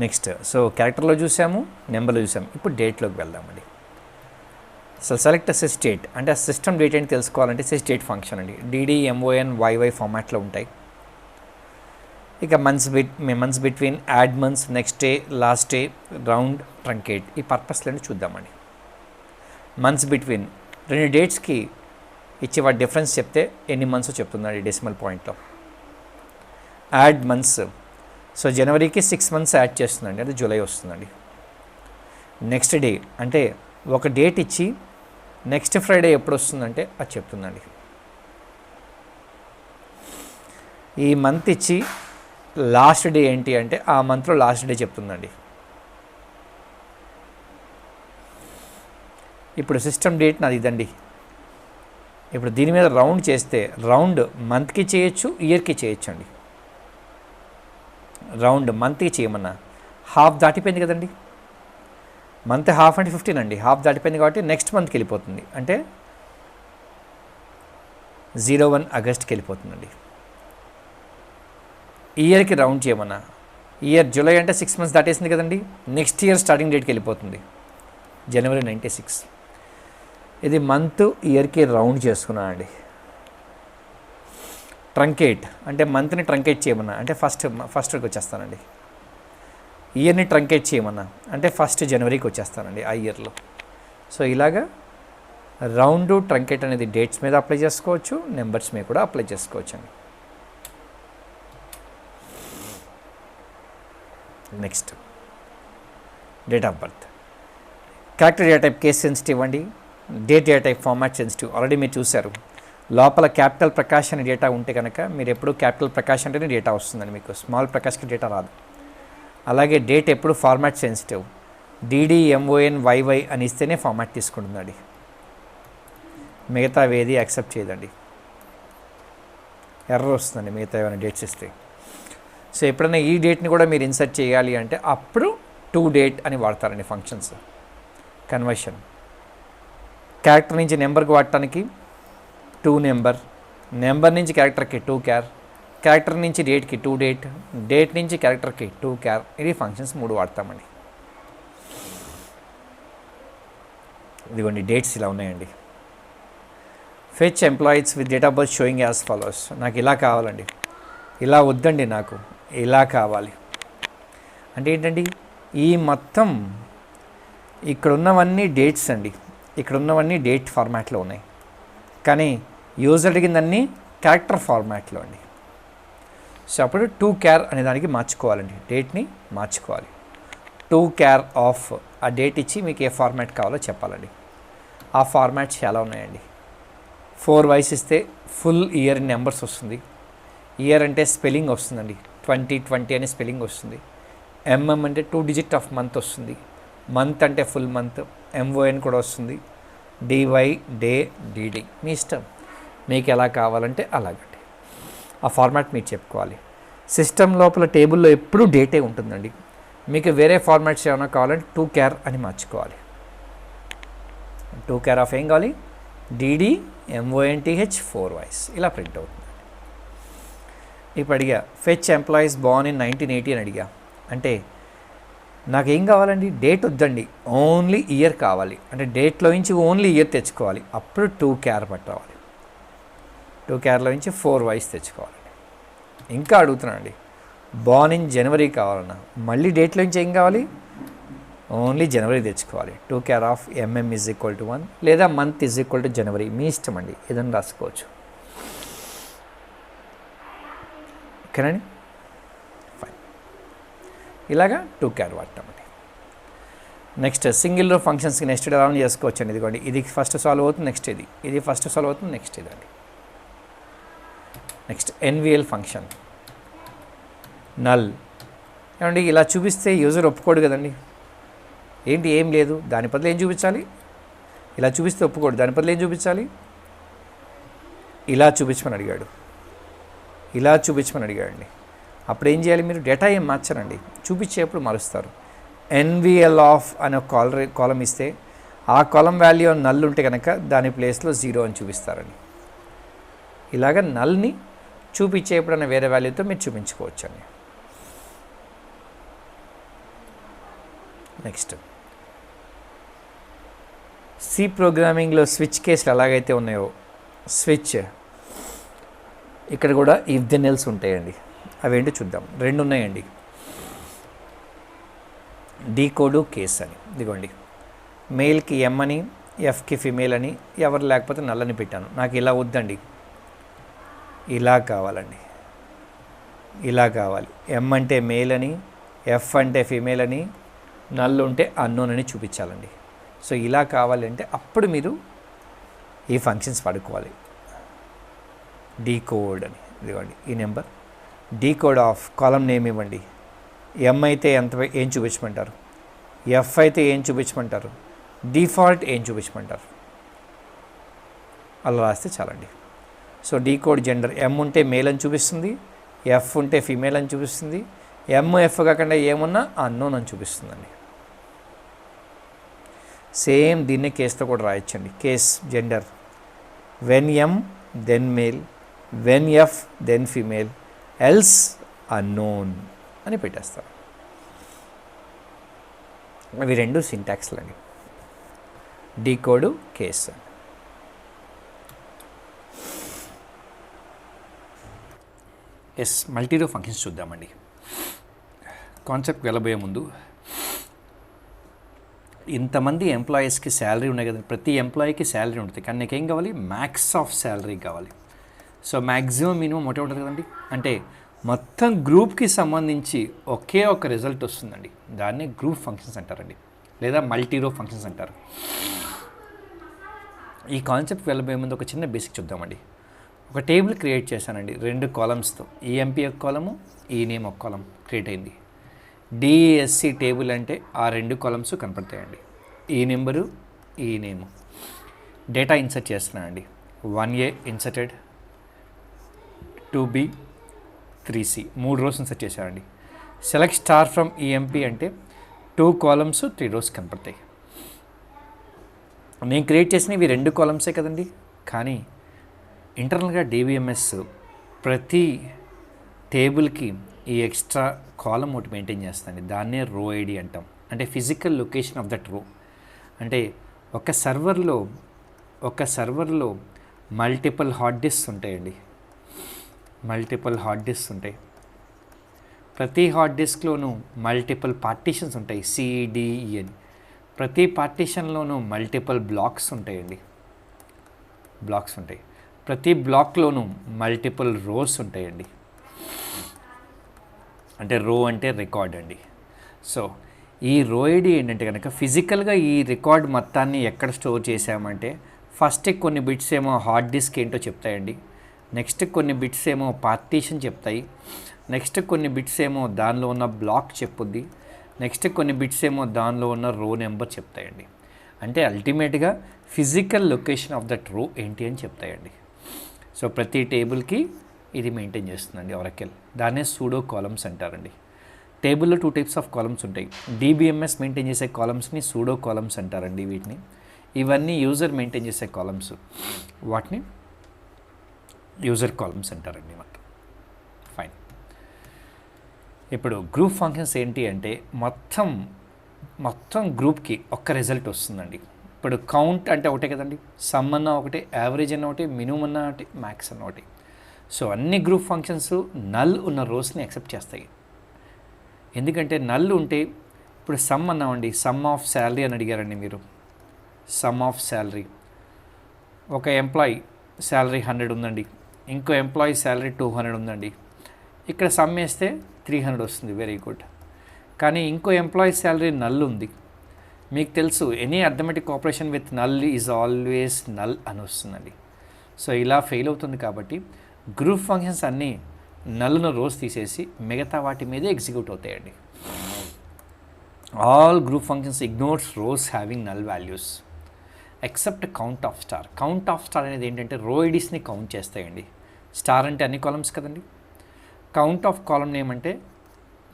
నెక్స్ట్ సో క్యారెక్టర్లో చూసాము, నెంబర్లో చూసాము. ఇప్పుడు డేట్లోకి వెళ్దామండి. సో సెలెక్ట్ సిస్ డేట్ అంటే ఆ సిస్టమ్ డేట్ ఏంటి తెలుసుకోవాలంటే సిస్ డేట్ ఫంక్షన్ అండి. DDMONYY ఫార్మాట్లో ఉంటాయి. ఇక months between, add months, next day, last day, round, truncate ఈ పర్పస్లన్నీ చూద్దామండి. మంత్స్ బిట్వీన్ 2 డేట్స్కి ఇచ్చి వాటి డిఫరెన్స్ చెప్తే ఎన్ని మంత్స్ చెప్తుందండి డెసిమల్ పాయింట్లో. యాడ్ మంత్స్ సో జనవరికి 6 మంత్స్ యాడ్ చేస్తుందండి, అది జూలై వస్తుందండి. నెక్స్ట్ డే అంటే ఒక డేట్ ఇచ్చి నెక్స్ట్ ఫ్రైడే ఎప్పుడు వస్తుందంటే అది చెప్తుందండి. ఈ మంత్ ఇచ్చి లాస్ట్ డే ఏంటి అంటే ఆ మంత్లో లాస్ట్ డే చెప్తుందండి. ఇప్పుడు సిస్టమ్ డేట్ నాది ఇదండి. ఇప్పుడు దీని మీద రౌండ్ చేస్తే రౌండ్ మంత్కి చేయొచ్చు, ఇయర్కి చేయొచ్చు అండి. రౌండ్ మంత్కి చేయమన్నా హాఫ్ దాటిపోయింది కదండి. మంత్ హాఫ్ అంటే 15 అండి. హాఫ్ దాటిపోయింది కాబట్టి నెక్స్ట్ మంత్కి వెళ్ళిపోతుంది. అంటే 01 ఆగస్ట్కి వెళ్ళిపోతుందండి. ఇయర్కి రౌండ్ చేయమన్నా ఇయర్ జూలై అంటే 6 మంత్స్ దాటేసింది కదండి. నెక్స్ట్ ఇయర్ స్టార్టింగ్ డేట్కి వెళ్ళిపోతుంది జనవరి 96. ఇది మంత్ ఇయర్కి రౌండ్ చేసుకున్నానండి. ట్రంకేట్ అంటే మంత్ని ట్రంకేట్ చేయమన్నా అంటే ఫస్ట్కి వచ్చేస్తానండి. ఇయర్ని ట్రంకేట్ చేయమన్నా అంటే 1 జనవరికి వచ్చేస్తానండి ఆ ఇయర్లో. సో ఇలాగా రౌండ్ ట్రంకేట్ అనేది డేట్స్ మీద అప్లై చేసుకోవచ్చు, నెంబర్స్ మీద కూడా అప్లై చేసుకోవచ్చు అండి. Next date of birth. Character data type case sensitive అండి. Date data type format sensitive already మీరు చూశారు. లోపల క్యాపిటల్ ప్రకాష్ అనే డేటా ఉంటే కనుక మీరు ఎప్పుడు క్యాపిటల్ ప్రకాష్ అంటేనే డేటా వస్తుందండి, మీకు స్మాల్ ప్రకాష్కి డేటా రాదు. అలాగే డేట్ ఎప్పుడు ఫార్మాట్ సెన్సిటివ్. DDMONYY అని ఇస్తేనే ఫార్మాట్ తీసుకుంటుందండి, మిగతా ఏది యాక్సెప్ట్ చేయదండి. ఎర్రర్ వస్తుందండి మిగతా ఏమైనా డేట్స్ ఇస్తే. సో ఎప్పుడైనా ఈ డేట్ని కూడా మీరు ఇన్సర్ట్ చేయాలి అంటే అప్పుడు టు డేట్ అని వాడతారండి ఫంక్షన్స్. కన్వర్షన్ క్యారెక్టర్ నుంచి నెంబర్కి వాడటానికి టు నెంబర్, నెంబర్ నుంచి క్యారెక్టర్కి టు క్యార్, క్యారెక్టర్ నుంచి డేట్కి టు డేట్, డేట్ నుంచి క్యారెక్టర్కి టు క్యార్. ఇది ఫంక్షన్స్ 3 వాడతామండి. ఇదిగోండి డేట్స్ ఇలా ఉన్నాయండి. Fetch employees with date of birth showing as follows. నాకు ఇలా కావాలండి, ఇలా వద్దండి, నాకు ఇలా కావాలి అంటే ఏంటండి, ఈ మొత్తం ఇక్కడ ఉన్నవన్నీ డేట్స్ అండి, ఇక్కడ ఉన్నవన్నీ డేట్ ఫార్మాట్లో ఉన్నాయి, కానీ యూజర్ అడిగిందన్నీ క్యారెక్టర్ ఫార్మాట్లో అండి. సో అప్పుడు టు క్యార్ అనే దానికి మార్చుకోవాలండి, డేట్ని మార్చుకోవాలి. టు క్యార్ ఆఫ్ ఆ డేట్ ఇచ్చి మీకు ఏ ఫార్మాట్ కావాలో చెప్పాలండి. ఆ ఫార్మాట్స్ చాలా ఉన్నాయండి. 4 వైస్ ఇస్తే ఫుల్ ఇయర్ నెంబర్స్ వస్తుంది. ఇయర్ అంటే స్పెల్లింగ్ వస్తుందండి, 2020 అనే స్పెల్లింగ్ వస్తుంది. MM అంటే 2 డిజిట్ ఆఫ్ మంత్ వస్తుంది. మంత్ అంటే ఫుల్ మంత్, MON కూడా వస్తుంది. DY డే, DD మీ ఇష్టం, మీకు ఎలా కావాలంటే అలాగండి. ఆ ఫార్మాట్ మీరు చెప్పుకోవాలి. సిస్టమ్ లోపల టేబుల్లో ఎప్పుడూ డేటే ఉంటుందండి. మీకు వేరే ఫార్మాట్స్ ఏమైనా కావాలంటే టు క్యార్ అని మార్చుకోవాలి. టు క్యార్ ఆఫ్ ఏం కావాలి, DDMONTH 4 వైస్ ఇలా ప్రింట్ అవుతుంది. ఇప్పుడు అడిగా ఫెచ్ ఎంప్లాయీస్ బోర్న్ ఇన్ 1980 అని అడిగా. అంటే నాకేం కావాలండి, డేట్ వద్దండి, ఓన్లీ ఇయర్ కావాలి. అంటే డేట్లో నుంచి ఓన్లీ ఇయర్ తెచ్చుకోవాలి, అప్పుడు టు క్యార్ పట్టుకోవాలి. టు క్యార్లో నుంచి 4 వైస్ తెచ్చుకోవాలండి. ఇంకా అడుగుతున్నానండి, బోర్న్ ఇన్ జనవరి కావాలన్నా మళ్ళీ డేట్లో నుంచి ఏం కావాలి, ఓన్లీ జనవరి తెచ్చుకోవాలి. టు క్యార్ ఆఫ్ MM = 1 లేదా మంత్ = జనవరి, మీ ఇష్టం అండి, ఏదైనా రాసుకోవచ్చు. ఓకేనండి, ఫైన్. ఇలాగా టు క్యార్ వాడతామండి. నెక్స్ట్ సింగిల్ రో ఫంక్షన్స్కి నెక్స్ట్ ఎలా చేసుకోవచ్చు అండి. ఇదిగోండి ఇది ఫస్ట్ సాల్వ్ అవుతుంది, నెక్స్ట్ ఇది ఫస్ట్ సాల్వ్ అవుతుంది, నెక్స్ట్ ఇదండి. నెక్స్ట్ ఎన్విఎల్ ఫంక్షన్ నల్ ఏమండి ఇలా చూపిస్తే యూజర్ ఒప్పుకోడు కదండి. ఏంటి ఏం లేదు, దాని బదులు ఏం చూపించాలి? ఇలా చూపిస్తే ఒప్పుకోడు, దాని బదులు ఏం చూపించాలి? ఇలా చూపించమని అడిగాడు, ఇలా చూపించమని అడిగాడండి. అప్పుడు ఏం చేయాలి? మీరు డేటా ఏం మార్చరండి, చూపించేప్పుడు మారుస్తారు. ఎన్విఎల్ ఆఫ్ అనే కాలం ఇస్తే ఆ కాలం వాల్యూ నల్ ఉంటే కనుక దాని ప్లేస్లో 0 అని చూపిస్తారండి. ఇలాగ నల్ని చూపించేప్పుడన్నా వేరే వాల్యూతో మీరు చూపించుకోవచ్చు అండి. నెక్స్ట్ సి ప్రోగ్రామింగ్లో స్విచ్ కేసులు ఎలాగైతే ఉన్నాయో స్విచ్ ఇక్కడ కూడా ఇఫ్ దెన్ ఎల్స్ ఉంటాయండి. అవేంటో చూద్దాం. 2 ఉన్నాయండి, డీకోడు కేస్ అని. ఇదిగోండి మెయిల్కి ఎమ్ అని, ఎఫ్కి ఫిమేల్ అని, ఎవరు లేకపోతే నల్లని పెట్టాను. నాకు ఇలా వద్దండి, ఇలా కావాలండి, ఇలా కావాలి. ఎమ్ అంటే మేల్ అని, ఎఫ్ అంటే ఫిమేల్ అని, నల్ ఉంటే అన్నోన్ అని చూపించాలండి. సో ఇలా కావాలంటే అప్పుడు మీరు ఈ ఫంక్షన్స్ వాడుకోవాలి. డీకోడ్ అని, ఇదిగోండి ఈ number decode of column name ఇవ్వండి. ఎమ్ అయితే ఏం చూపించమంటారు, ఎఫ్ అయితే ఏం చూపించమంటారు, డిఫాల్ట్ ఏం చూపించమంటారు, అలా రాస్తే చాలండి. సో డీకోడ్ జెండర్ ఎమ్ ఉంటే మేల్ అని చూపిస్తుంది, ఎఫ్ ఉంటే ఫీమేల్ అని చూపిస్తుంది, ఎమ్ ఎఫ్ కాకుండా ఏమున్నా అన్నోన్ అని చూపిస్తుందండి. సేమ్ దీన్నే కేస్తో కూడా రాయొచ్చండి. Case gender when M then male, when F then female, else unknown అని పెట్టేస్తారు. అవి 2 సింటాక్స్లు అండి, డీకోడ్ కేస్. ఎస్ మల్టీరో ఫంక్షన్స్ చూద్దామండి. కాన్సెప్ట్కి వెళ్ళబోయే ముందు ఇంతమంది ఎంప్లాయీస్కి శాలరీ ఉన్నాయి కదా, ప్రతి ఎంప్లాయీకి శాలరీ ఉంటుంది. కానీ నీకేం కావాలి? మ్యాక్స్ ఆఫ్ శాలరీ కావాలి. సో మ్యాక్సిమం మినిమం ఒకటే ఉంటుంది కదండి. అంటే మొత్తం గ్రూప్కి సంబంధించి ఒకే ఒక రిజల్ట్ వస్తుందండి. దాన్ని గ్రూప్ ఫంక్షన్స్ అంటారండి, లేదా మల్టీరో ఫంక్షన్స్ అంటారు. ఈ కాన్సెప్ట్ వెళ్ళబోయే ముందు ఒక చిన్న బేసిక్ చూద్దామండి. ఒక టేబుల్ క్రియేట్ చేశానండి 2 కాలమ్స్తో. ఈఎంపీ ఒక కాలము, ఈ నేమ్ ఒక కాలం క్రియేట్ అయింది. డిఎస్సి టేబుల్ అంటే ఆ 2 కాలమ్స్ కనపడతాయండి, ఈ నెంబరు, ఈ నేము. డేటా ఇన్సర్ట్ చేస్తున్నానండి. 1A inserted, 2B, 3C 3 rows insert చేశానండి. సెలెక్ట్ స్టార్ ఫ్రమ్ ఈఎంపీ అంటే 2 కాలమ్స్ 3 రోస్ కనపడతాయి. నేను క్రియేట్ చేసినవి 2 కాలమ్సే కదండి. కానీ ఇంటర్నల్గా డిబిఎంఎస్ ప్రతి టేబుల్కి ఈ ఎక్స్ట్రా కాలం ఒకటి మెయింటైన్ చేస్తుంది. దాన్నే రో ఐడి అంటాం. అంటే ఫిజికల్ లొకేషన్ ఆఫ్ దట్ రో. అంటే ఒక సర్వర్లో మల్టిపుల్ హార్డ్ డిస్క్స్ ఉంటాయండి, మల్టిపుల్ హార్డ్ డిస్క్స్ ఉంటాయి. ప్రతి హార్డ్ డిస్క్లోనూ మల్టిపుల్ పార్టీషన్స్ ఉంటాయి, సిడిఈ అని. ప్రతి పార్టీషన్లోనూ మల్టిపుల్ బ్లాక్స్ ఉంటాయండి, బ్లాక్స్ ఉంటాయి. ప్రతి బ్లాక్లోనూ మల్టిపుల్ రోస్ ఉంటాయండి. అంటే రో అంటే రికార్డ్ అండి. సో ఈ రో ఐడి ఏంటంటే కనుక ఫిజికల్గా ఈ రికార్డ్ మొత్తాన్ని ఎక్కడ స్టోర్ చేసామంటే ఫస్ట్ కొన్ని బిట్స్ ఏమో హార్డ్ డిస్క్ ఏంటో చెప్తాయండి, నెక్స్ట్ కొన్ని బిట్స్ ఏమో పార్టీషన్ చెప్తాయి, నెక్స్ట్ కొన్ని బిట్స్ ఏమో దానిలో ఉన్న బ్లాక్ చెప్పుద్ది, నెక్స్ట్ కొన్ని బిట్స్ ఏమో దానిలో ఉన్న రో నెంబర్ చెప్తాయండి. అంటే అల్టిమేట్గా ఫిజికల్ లొకేషన్ ఆఫ్ దట్ రో ఏంటి అని చెప్తాయండి. సో ప్రతి టేబుల్కి ఇది మెయింటైన్ చేస్తుందండి ఒరాకిల్. దాన్నే సూడో కాలమ్స్ అంటారండి. టేబుల్లో 2 టైప్స్ ఆఫ్ కాలమ్స్ ఉంటాయి. డిబిఎంఎస్ మెయింటైన్ చేసే కాలమ్స్ని సూడో కాలమ్స్ అంటారండి వీటిని. ఇవన్నీ యూజర్ మెయింటైన్ చేసే కాలమ్స్, వాటిని యూజర్ కాలమ్స్ అంటారండి మొత్తం. ఫైన్. ఇప్పుడు గ్రూప్ ఫంక్షన్స్ ఏంటి అంటే మొత్తం గ్రూప్కి ఒక్క రిజల్ట్ వస్తుందండి. ఇప్పుడు కౌంట్ అంటే ఒకటే కదండి, సమ్ అన్న ఒకటే, యావరేజ్ అన్న ఒకటి, మినిమం అన్న ఒకటి, మ్యాక్స్ అన్న ఒకటి. సో అన్ని గ్రూప్ ఫంక్షన్స్ నల్ ఉన్న రోస్ని యాక్సెప్ట్ చేస్తాయి. ఎందుకంటే నల్ ఉంటే ఇప్పుడు సమ్ అన్నామండి, సమ్ ఆఫ్ శాలరీ అని అడిగారండి మీరు. సమ్ ఆఫ్ శాలరీ, ఒక ఎంప్లాయీ శాలరీ 100 ఉందండి, ఇంకో ఎంప్లాయీ శాలరీ 200 ఉందండి. ఇక్కడ సమ్ వేస్తే 300 వస్తుంది, వెరీ గుడ్. కానీ ఇంకో ఎంప్లాయీ శాలరీ నల్ ఉంది, మీకు తెలుసు any arithmetic operation with null is always null అని వస్తుందండి. సో ఇలా ఫెయిల్ అవుతుంది కాబట్టి గ్రూప్ ఫంక్షన్స్ అన్నీ నల్ను రోస్ తీసేసి మిగతా వాటి మీదే ఎగ్జిక్యూట్ అవుతాయండి. All group functions ignores rows having null values except count of star. Count of star అనేది ఏంటంటే రో ఐడీస్ని కౌంట్ చేస్తాయండి. స్టార్ అంటే అన్ని కాలమ్స్ కదండి. కౌంట్ ఆఫ్ కాలమ్ ఏమంటే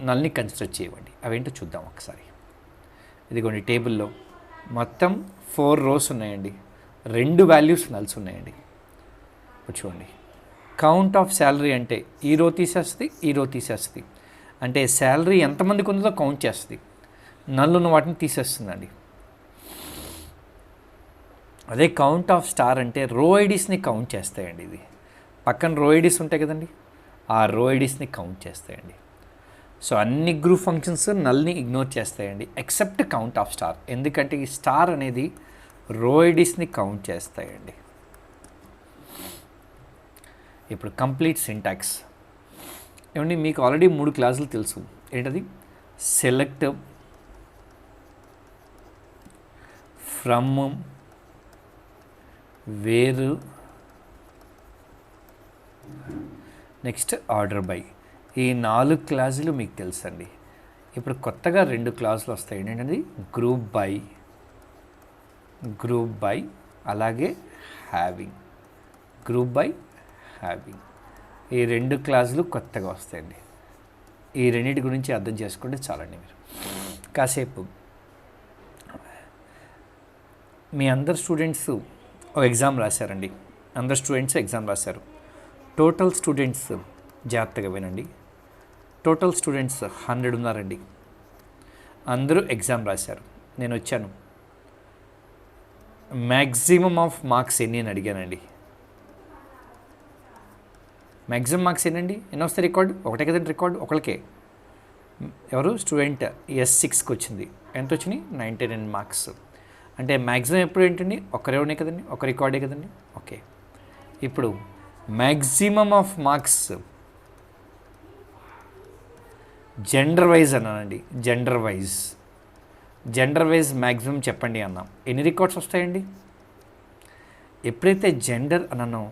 నల్ని కన్సిడర్ చేయవండి. అవేంటో చూద్దాం ఒకసారి. ఇదిగోండి టేబుల్లో మొత్తం 4 రోస్ ఉన్నాయండి, 2 వాల్యూస్ నల్స్ ఉన్నాయండి. చూడండి కౌంట్ ఆఫ్ శాలరీ అంటే ఈ రో తీసేస్తుంది, ఈ రో తీసేస్తుంది. అంటే శాలరీ ఎంతమందికి ఉందో కౌంట్ చేస్తుంది, నల్ ఉన్న వాటిని తీసేస్తుందండి. అదే కౌంట్ ఆఫ్ స్టార్ అంటే రో ఐడీస్ని కౌంట్ చేస్తాయండి. ఇది పక్కన రో ఐడీస్ ఉంటాయి కదండి, ఆ రో ఐడీస్ని కౌంట్ చేస్తాయండి. సో అన్ని గ్రూప్ ఫంక్షన్స్ నల్ని ఇగ్నోర్ చేస్తాయండి ఎక్సెప్ట్ కౌంట్ ఆఫ్ స్టార్. ఎందుకంటే ఈ స్టార్ అనేది రో ఐడీస్ని కౌంట్ చేస్తాయండి. ఇప్పుడు కంప్లీట్ సింటాక్స్ ఏమండి, మీకు ఆల్రెడీ 3 క్లాసులు తెలుసు. ఏంటది? సెలెక్ట్, ఫ్రమ్, వేరు, నెక్స్ట్ ఆర్డర్ బై. ఈ 4 క్లాసులు మీకు తెలుసండి. ఇప్పుడు కొత్తగా 2 క్లాసులు వస్తాయి. ఏంటంటే గ్రూప్ బై అలాగే హ్యావింగ్. గ్రూప్ బై, హ్యావింగ్, ఈ 2 క్లాసులు కొత్తగా వస్తాయండి. ఈ రెండింటి గురించి అర్థం చేసుకుంటే చాలండి. మీరు కాసేపు మీ అందరు స్టూడెంట్స్ ఒక ఎగ్జామ్ రాశారండి. అందరు స్టూడెంట్స్ ఎగ్జామ్ రాశారు. టోటల్ స్టూడెంట్స్ జాగ్రత్తగా వినండి. టోటల్ స్టూడెంట్స్ 100 ఉన్నారండి. అందరూ ఎగ్జామ్ రాశారు. నేను వచ్చాను. మ్యాక్సిమం ఆఫ్ మార్క్స్ ఎన్ని అని అడిగానండి. మ్యాక్సిమం మార్క్స్ ఏంటండి? ఎన్ని వస్తాయి? రికార్డ్ ఒకటే కదండి. రికార్డ్ ఒకరికే. ఎవరు? స్టూడెంట్ S6కి వచ్చింది. ఎంత వచ్చినాయి? 99 మార్క్స్. అంటే మ్యాక్సిమం ఎప్పుడు ఏంటండి? ఒకరే ఉన్నాయి కదండి, ఒక రికార్డే కదండి. ఓకే, ఇప్పుడు maximum of marks gender wise అన్నానండి. జెండర్ వైజ్ మ్యాక్సిమం చెప్పండి అన్నాం. ఎన్ని రికార్డ్స్ వస్తాయండి? ఎప్పుడైతే జెండర్ అన్నానో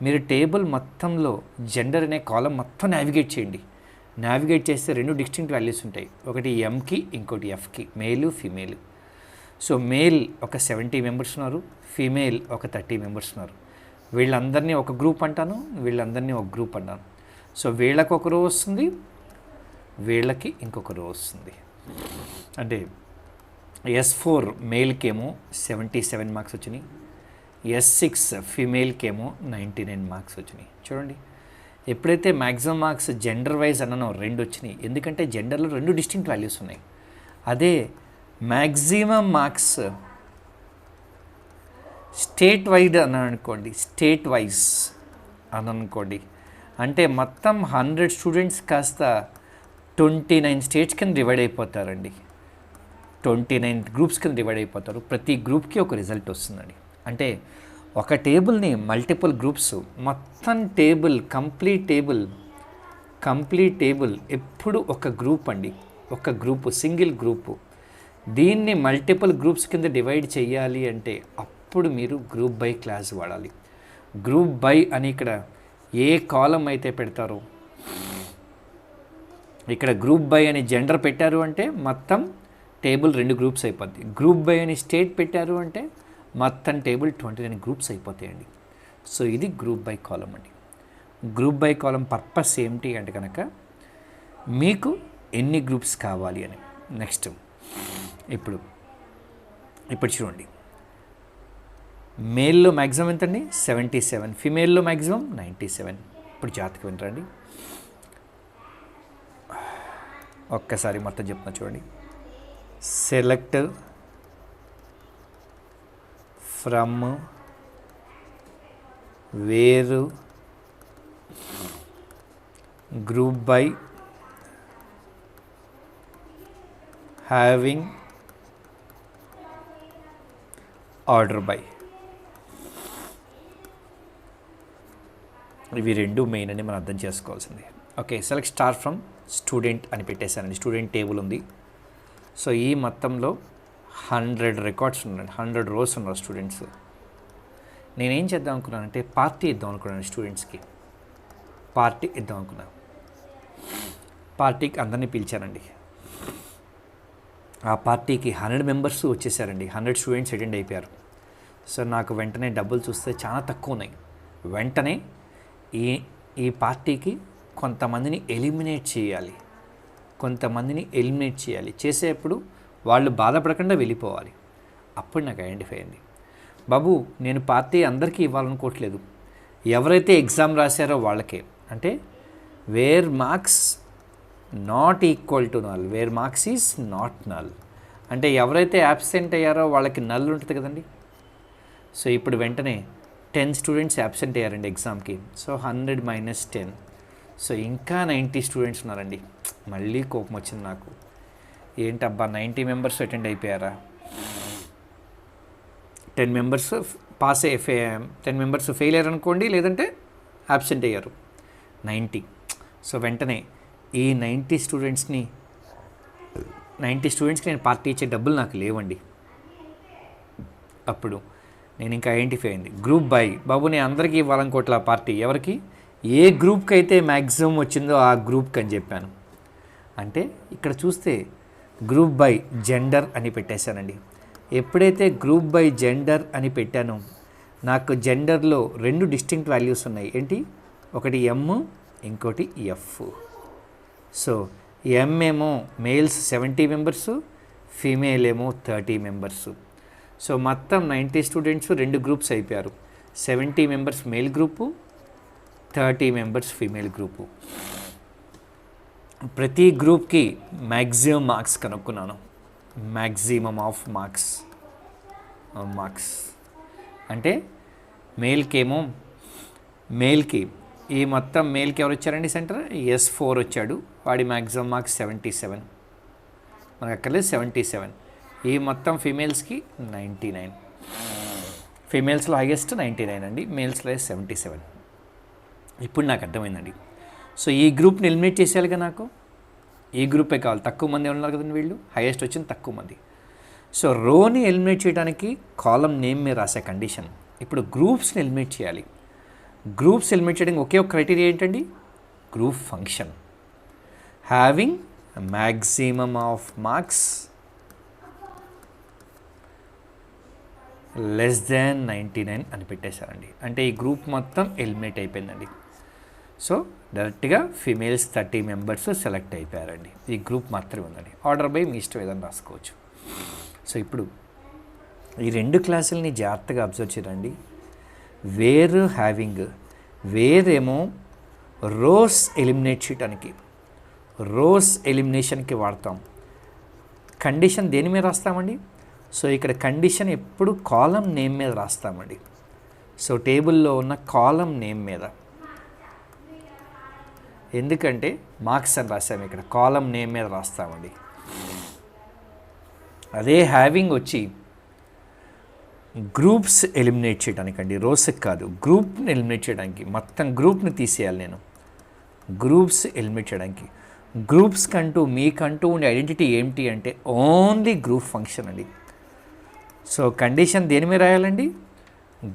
మీరు టేబుల్ మొత్తంలో జెండర్ అనే కాలం మొత్తం నావిగేట్ చేయండి. నావిగేట్ చేస్తే 2 డిస్టింక్ట్ వాల్యూస్ ఉంటాయి. ఒకటి Mకి, ఇంకోటి Fకి, మేలు ఫీమేల్. సో మేల్ ఒక 70 మెంబర్స్ ఉన్నారు, ఫీమేల్ ఒక 30 మెంబర్స్ ఉన్నారు. వీళ్ళందరినీ ఒక గ్రూప్ అంటాను, వీళ్ళందరినీ ఒక గ్రూప్ అంటాను. సో వీళ్ళకి ఒక రో వస్తుంది, వీళ్ళకి ఇంకొక రో వస్తుంది. అంటే S4 మేల్కేమో 77 మార్క్స్ వచ్చినాయి, S6 ఫీమేల్కేమో 99 మార్క్స్ వచ్చినాయి. చూడండి, ఎప్పుడైతే మ్యాక్సిమం మార్క్స్ జెండర్ వైజ్ అన్నానో 2 వచ్చినాయి. ఎందుకంటే జెండర్లో 2 డిస్టింక్ట్ వాల్యూస్ ఉన్నాయి. అదే మ్యాక్సిమం మార్క్స్ స్టేట్ వైడ్ అన్నాను అనుకోండి, స్టేట్ వైజ్ అని అనుకోండి, అంటే మొత్తం 100 స్టూడెంట్స్ కాస్త 29 స్టేట్స్ కింద డివైడ్ అయిపోతారండి. 29 గ్రూప్స్ కింద డివైడ్ అయిపోతారు. ప్రతి గ్రూప్కి ఒక రిజల్ట్ వస్తుందండి. అంటే ఒక టేబుల్ని మల్టిపుల్ గ్రూప్స్, మొత్తం టేబుల్ కంప్లీట్ టేబుల్ ఎప్పుడు ఒక గ్రూప్ అండి, ఒక గ్రూపు, సింగిల్ గ్రూపు. దీన్ని మల్టిపుల్ గ్రూప్స్ కింద డివైడ్ చేయాలి అంటే అప్పుడు మీరు గ్రూప్ బై క్లాస్ వాడాలి. గ్రూప్ బై అని ఇక్కడ ఏ కాలం అయితే పెడతారో, ఇక్కడ గ్రూప్ బై అని జెండర్ పెట్టారు అంటే మొత్తం టేబుల్ 2 గ్రూప్స్ అయిపోద్ది. గ్రూప్ బై అని స్టేట్ పెట్టారు అంటే మొత్తం టేబుల్ 29 గ్రూప్స్ అయిపోతాయండి. సో ఇది గ్రూప్ బై కాలం అండి. గ్రూప్ బై కాలం పర్పస్ ఏంటి అంటే కనుక మీకు ఎన్ని గ్రూప్స్ కావాలి అని. నెక్స్ట్ ఇప్పుడు చూడండి, మేల్లో మ్యాక్సిమం ఎంతండి? 77. ఫీమేల్లో మ్యాక్సిమం 97. ఇప్పుడు జాతకం వినరండి, ఒక్కసారి మొత్తం చెప్తున్నా చూడండి. సెలెక్ట్, ఫ్రమ్, వేరు, group by, having, order by. ఇవి 2 మెయిన్ అని మనం అర్థం చేసుకోవాల్సింది. Okay, select star from student అని పెట్టేశానండి. స్టూడెంట్ టేబుల్ ఉంది. సో ఈ మొత్తంలో 100 రికార్డ్స్ ఉన్నాయండి, 100 రోస్ ఉన్నారు స్టూడెంట్స్. నేనేం చేద్దాం అనుకున్నానంటే పార్టీ ఇద్దాం అనుకున్నాను స్టూడెంట్స్కి. పార్టీ ఇద్దాం అనుకున్నాను. పార్టీకి అందరినీ పిలిచానండి. ఆ పార్టీకి 100 మెంబర్స్ వచ్చేసారండి. 100 స్టూడెంట్స్ అటెండ్ అయిపోయారు. సో నాకు వెంటనే డబ్బులు చూస్తే చాలా తక్కువ ఉన్నాయి. వెంటనే ఈ పార్టీకి కొంతమందిని ఎలిమినేట్ చేయాలి. చేసేప్పుడు వాళ్ళు బాధపడకుండా వెళ్ళిపోవాలి. అప్పుడు నాకు ఐడెంటిఫై అయింది, బాబు నేను పార్టీ అందరికీ ఇవ్వాలనుకోవట్లేదు, ఎవరైతే ఎగ్జామ్ రాశారో వాళ్ళకే. అంటే where marks not equal to null, where marks is not null, అంటే ఎవరైతే యాబ్సెంట్ అయ్యారో వాళ్ళకి నల్ ఉంటుంది కదండి. సో ఇప్పుడు వెంటనే 10 స్టూడెంట్స్ యాబ్సెంట్ అయ్యారండి ఎగ్జామ్కి. సో 100 - 10, సో ఇంకా 90 స్టూడెంట్స్ ఉన్నారండి. మళ్ళీ కోపం వచ్చింది నాకు. ఏంటబ్బా 90 మెంబర్స్ అటెండ్ అయిపోయారా, 10 మెంబర్స్ పాస్ 10 మెంబర్స్ ఫెయిల్ అయ్యారు అనుకోండి, లేదంటే యాబ్సెంట్ అయ్యారు 90. సో వెంటనే ఈ 90 స్టూడెంట్స్కి నేను పార్టీ ఇచ్చే డబ్బులు నాకు లేవండి. అప్పుడు నేను ఇంకా ఐడెంటిఫై అయింది, గ్రూప్ బై, బాబు నేను అందరికీ ఇవ్వాలనుకోవట్లే ఆ పార్టీ, ఎవరికి ఏ గ్రూప్కి అయితే మ్యాక్సిమం వచ్చిందో ఆ గ్రూప్కి అని చెప్పాను. అంటే ఇక్కడ చూస్తే గ్రూప్ బై జెండర్ అని పెట్టేశానండి. ఎప్పుడైతే గ్రూప్ బై జెండర్ అని పెట్టానో నాకు జెండర్లో 2 డిస్టింక్ట్ వాల్యూస్ ఉన్నాయి. ఏంటి, ఒకటి ఎమ్, ఇంకోటి ఎఫ్. సో ఎమ్ ఏమో మేల్స్ 70 మెంబర్స్, ఫీమేల్ ఏమో 30 మెంబర్స్. సో మొత్తం 90 స్టూడెంట్స్ 2 గ్రూప్స్ అయిపోయారు. 70 members male group, 30 members female group. ప్రతి గ్రూప్కి మ్యాక్సిమం మార్క్స్ కనుక్కున్నాను. మ్యాక్సిమం ఆఫ్ మార్క్స్ అంటే మేల్కి ఈ మొత్తం మేల్కి ఎవరు వచ్చారండి సెంటర్, S4 వచ్చాడు, వాడి మ్యాక్సిమం మార్క్స్ 77, మనకు అక్కర్లేదు 77. ఈ మొత్తం ఫీమేల్స్కి 99, ఫీమేల్స్లో హైయెస్ట్ 99 అండి, మేల్స్లో 77. ఇప్పుడు నాకు అర్థమైందండి. సో ఈ గ్రూప్ని ఎలిమినేట్ చేసేయాలిగా, నాకు ఈ గ్రూపే కావాలి, తక్కువ మంది ఉన్నారు కదండి వీళ్ళు, హైయెస్ట్ వచ్చింది తక్కువ మంది. సో రోని ఎలిమినేట్ చేయడానికి కాలం నేమ్ మీద రాసే కండిషన్. ఇప్పుడు గ్రూప్స్ని ఎలిమినేట్ చేయాలి. గ్రూప్స్ ఎలిమినేట్ చేయడానికి ఒకే ఒక క్రైటీరియా ఏంటండి, group function having maximum of marks less than 99 అని పెట్టేశారండి. అంటే ఈ గ్రూప్ మొత్తం ఎలిమినేట్ అయిపోయిందండి. సో డైరెక్ట్గా ఫీమేల్స్ 30 మెంబర్స్ సెలెక్ట్ అయిపోయారండి. ఈ గ్రూప్ మాత్రమే ఉందండి. ఆర్డర్ బై మీ ఇష్టం ఏదైనా రాసుకోవచ్చు. సో ఇప్పుడు ఈ 2 క్లాసులని జాగ్రత్తగా అబ్జర్వ్ చేయండి. వేర్ ఏమో రోస్ ఎలిమినేట్ చేయడానికి, రోస్ ఎలిమినేషన్కి వాడతాం. కండిషన్ దేని మీద రాస్తామండి, సో ఇక్కడ కండిషన్ ఎప్పుడు కాలం నేమ్ మీద రాస్తామండి. సో టేబుల్లో ఉన్న కాలం నేమ్ మీద, ఎందుకంటే మార్క్స్ అని రాసాము, ఇక్కడ కాలం నేమ్ మీద రాస్తామండి. అదే హ్యావింగ్ వచ్చి గ్రూప్స్ ఎలిమినేట్ చేయడానికి అండి, రోస్కి కాదు, గ్రూప్ని ఎలిమినేట్ చేయడానికి. మొత్తం గ్రూప్ని తీసేయాలి నేను, గ్రూప్స్ ఎలిమినేట్ చేయడానికి. గ్రూప్స్ కంటూ మీకంటూ ఉండే ఐడెంటిటీ ఏమిటి అంటే ఓన్లీ గ్రూప్ ఫంక్షన్ అండి. సో కండిషన్ దేని మీద రాయాలండి,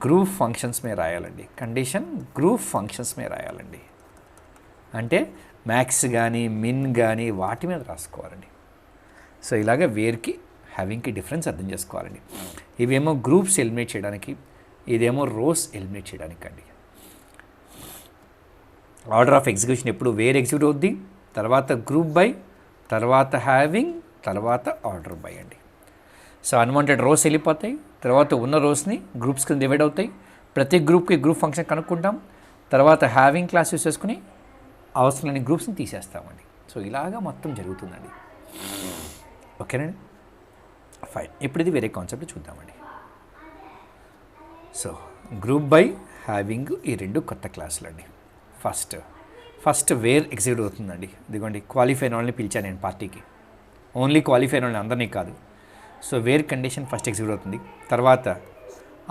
గ్రూప్ ఫంక్షన్స్ మీద రాయాలండి. కండిషన్ గ్రూప్ ఫంక్షన్స్ మీద రాయాలండి. అంటే మ్యాక్స్ కానీ మిన్ కానీ వాటి మీద రాసుకోవాలండి. సో ఇలాగ వేర్కి హ్యావింగ్కి డిఫరెన్స్ అర్థం చేసుకోవాలండి. ఇవేమో గ్రూప్స్ ఎలిమినేట్ చేయడానికి, ఇదేమో రోస్ ఎలిమినేట్ చేయడానికి అండి. ఆర్డర్ ఆఫ్ ఎగ్జిక్యూషన్ ఎప్పుడు వేర్ ఎగ్జిక్యూట్ అవుద్ది, తర్వాత గ్రూప్ బై, తర్వాత హ్యావింగ్, తర్వాత ఆర్డర్ బై అండి. సో అన్వాంటెడ్ రోస్ వెళ్ళిపోతాయి, తర్వాత ఉన్న రోస్ని గ్రూప్స్ కింద డివైడ్ అవుతాయి. ప్రతి గ్రూప్కి గ్రూప్ ఫంక్షన్ కనుక్కుంటాం, తర్వాత హ్యావింగ్ క్లాస్ యూస్ చేసుకుని అవసరం లేని గ్రూప్స్ని తీసేస్తామండి. సో ఇలాగా మొత్తం జరుగుతుందండి. ఓకేనండి, ఫైన్. ఇప్పుడు ఇది వేరే కాన్సెప్ట్ చూద్దామండి. సో గ్రూప్ బై, హ్యావింగ్, ఈ 2 కొత్త క్లాసులు అండి. ఫస్ట్ వేర్ ఎగ్జిక్యూట్ అవుతుందండి. ఇదిగోండి క్వాలిఫైన్ వాళ్ళని పిలిచాను నేను పార్టీకి, ఓన్లీ క్వాలిఫైన్ వాళ్ళని, అందరినీ కాదు. So where condition first execute అవుతుంది. తర్వాత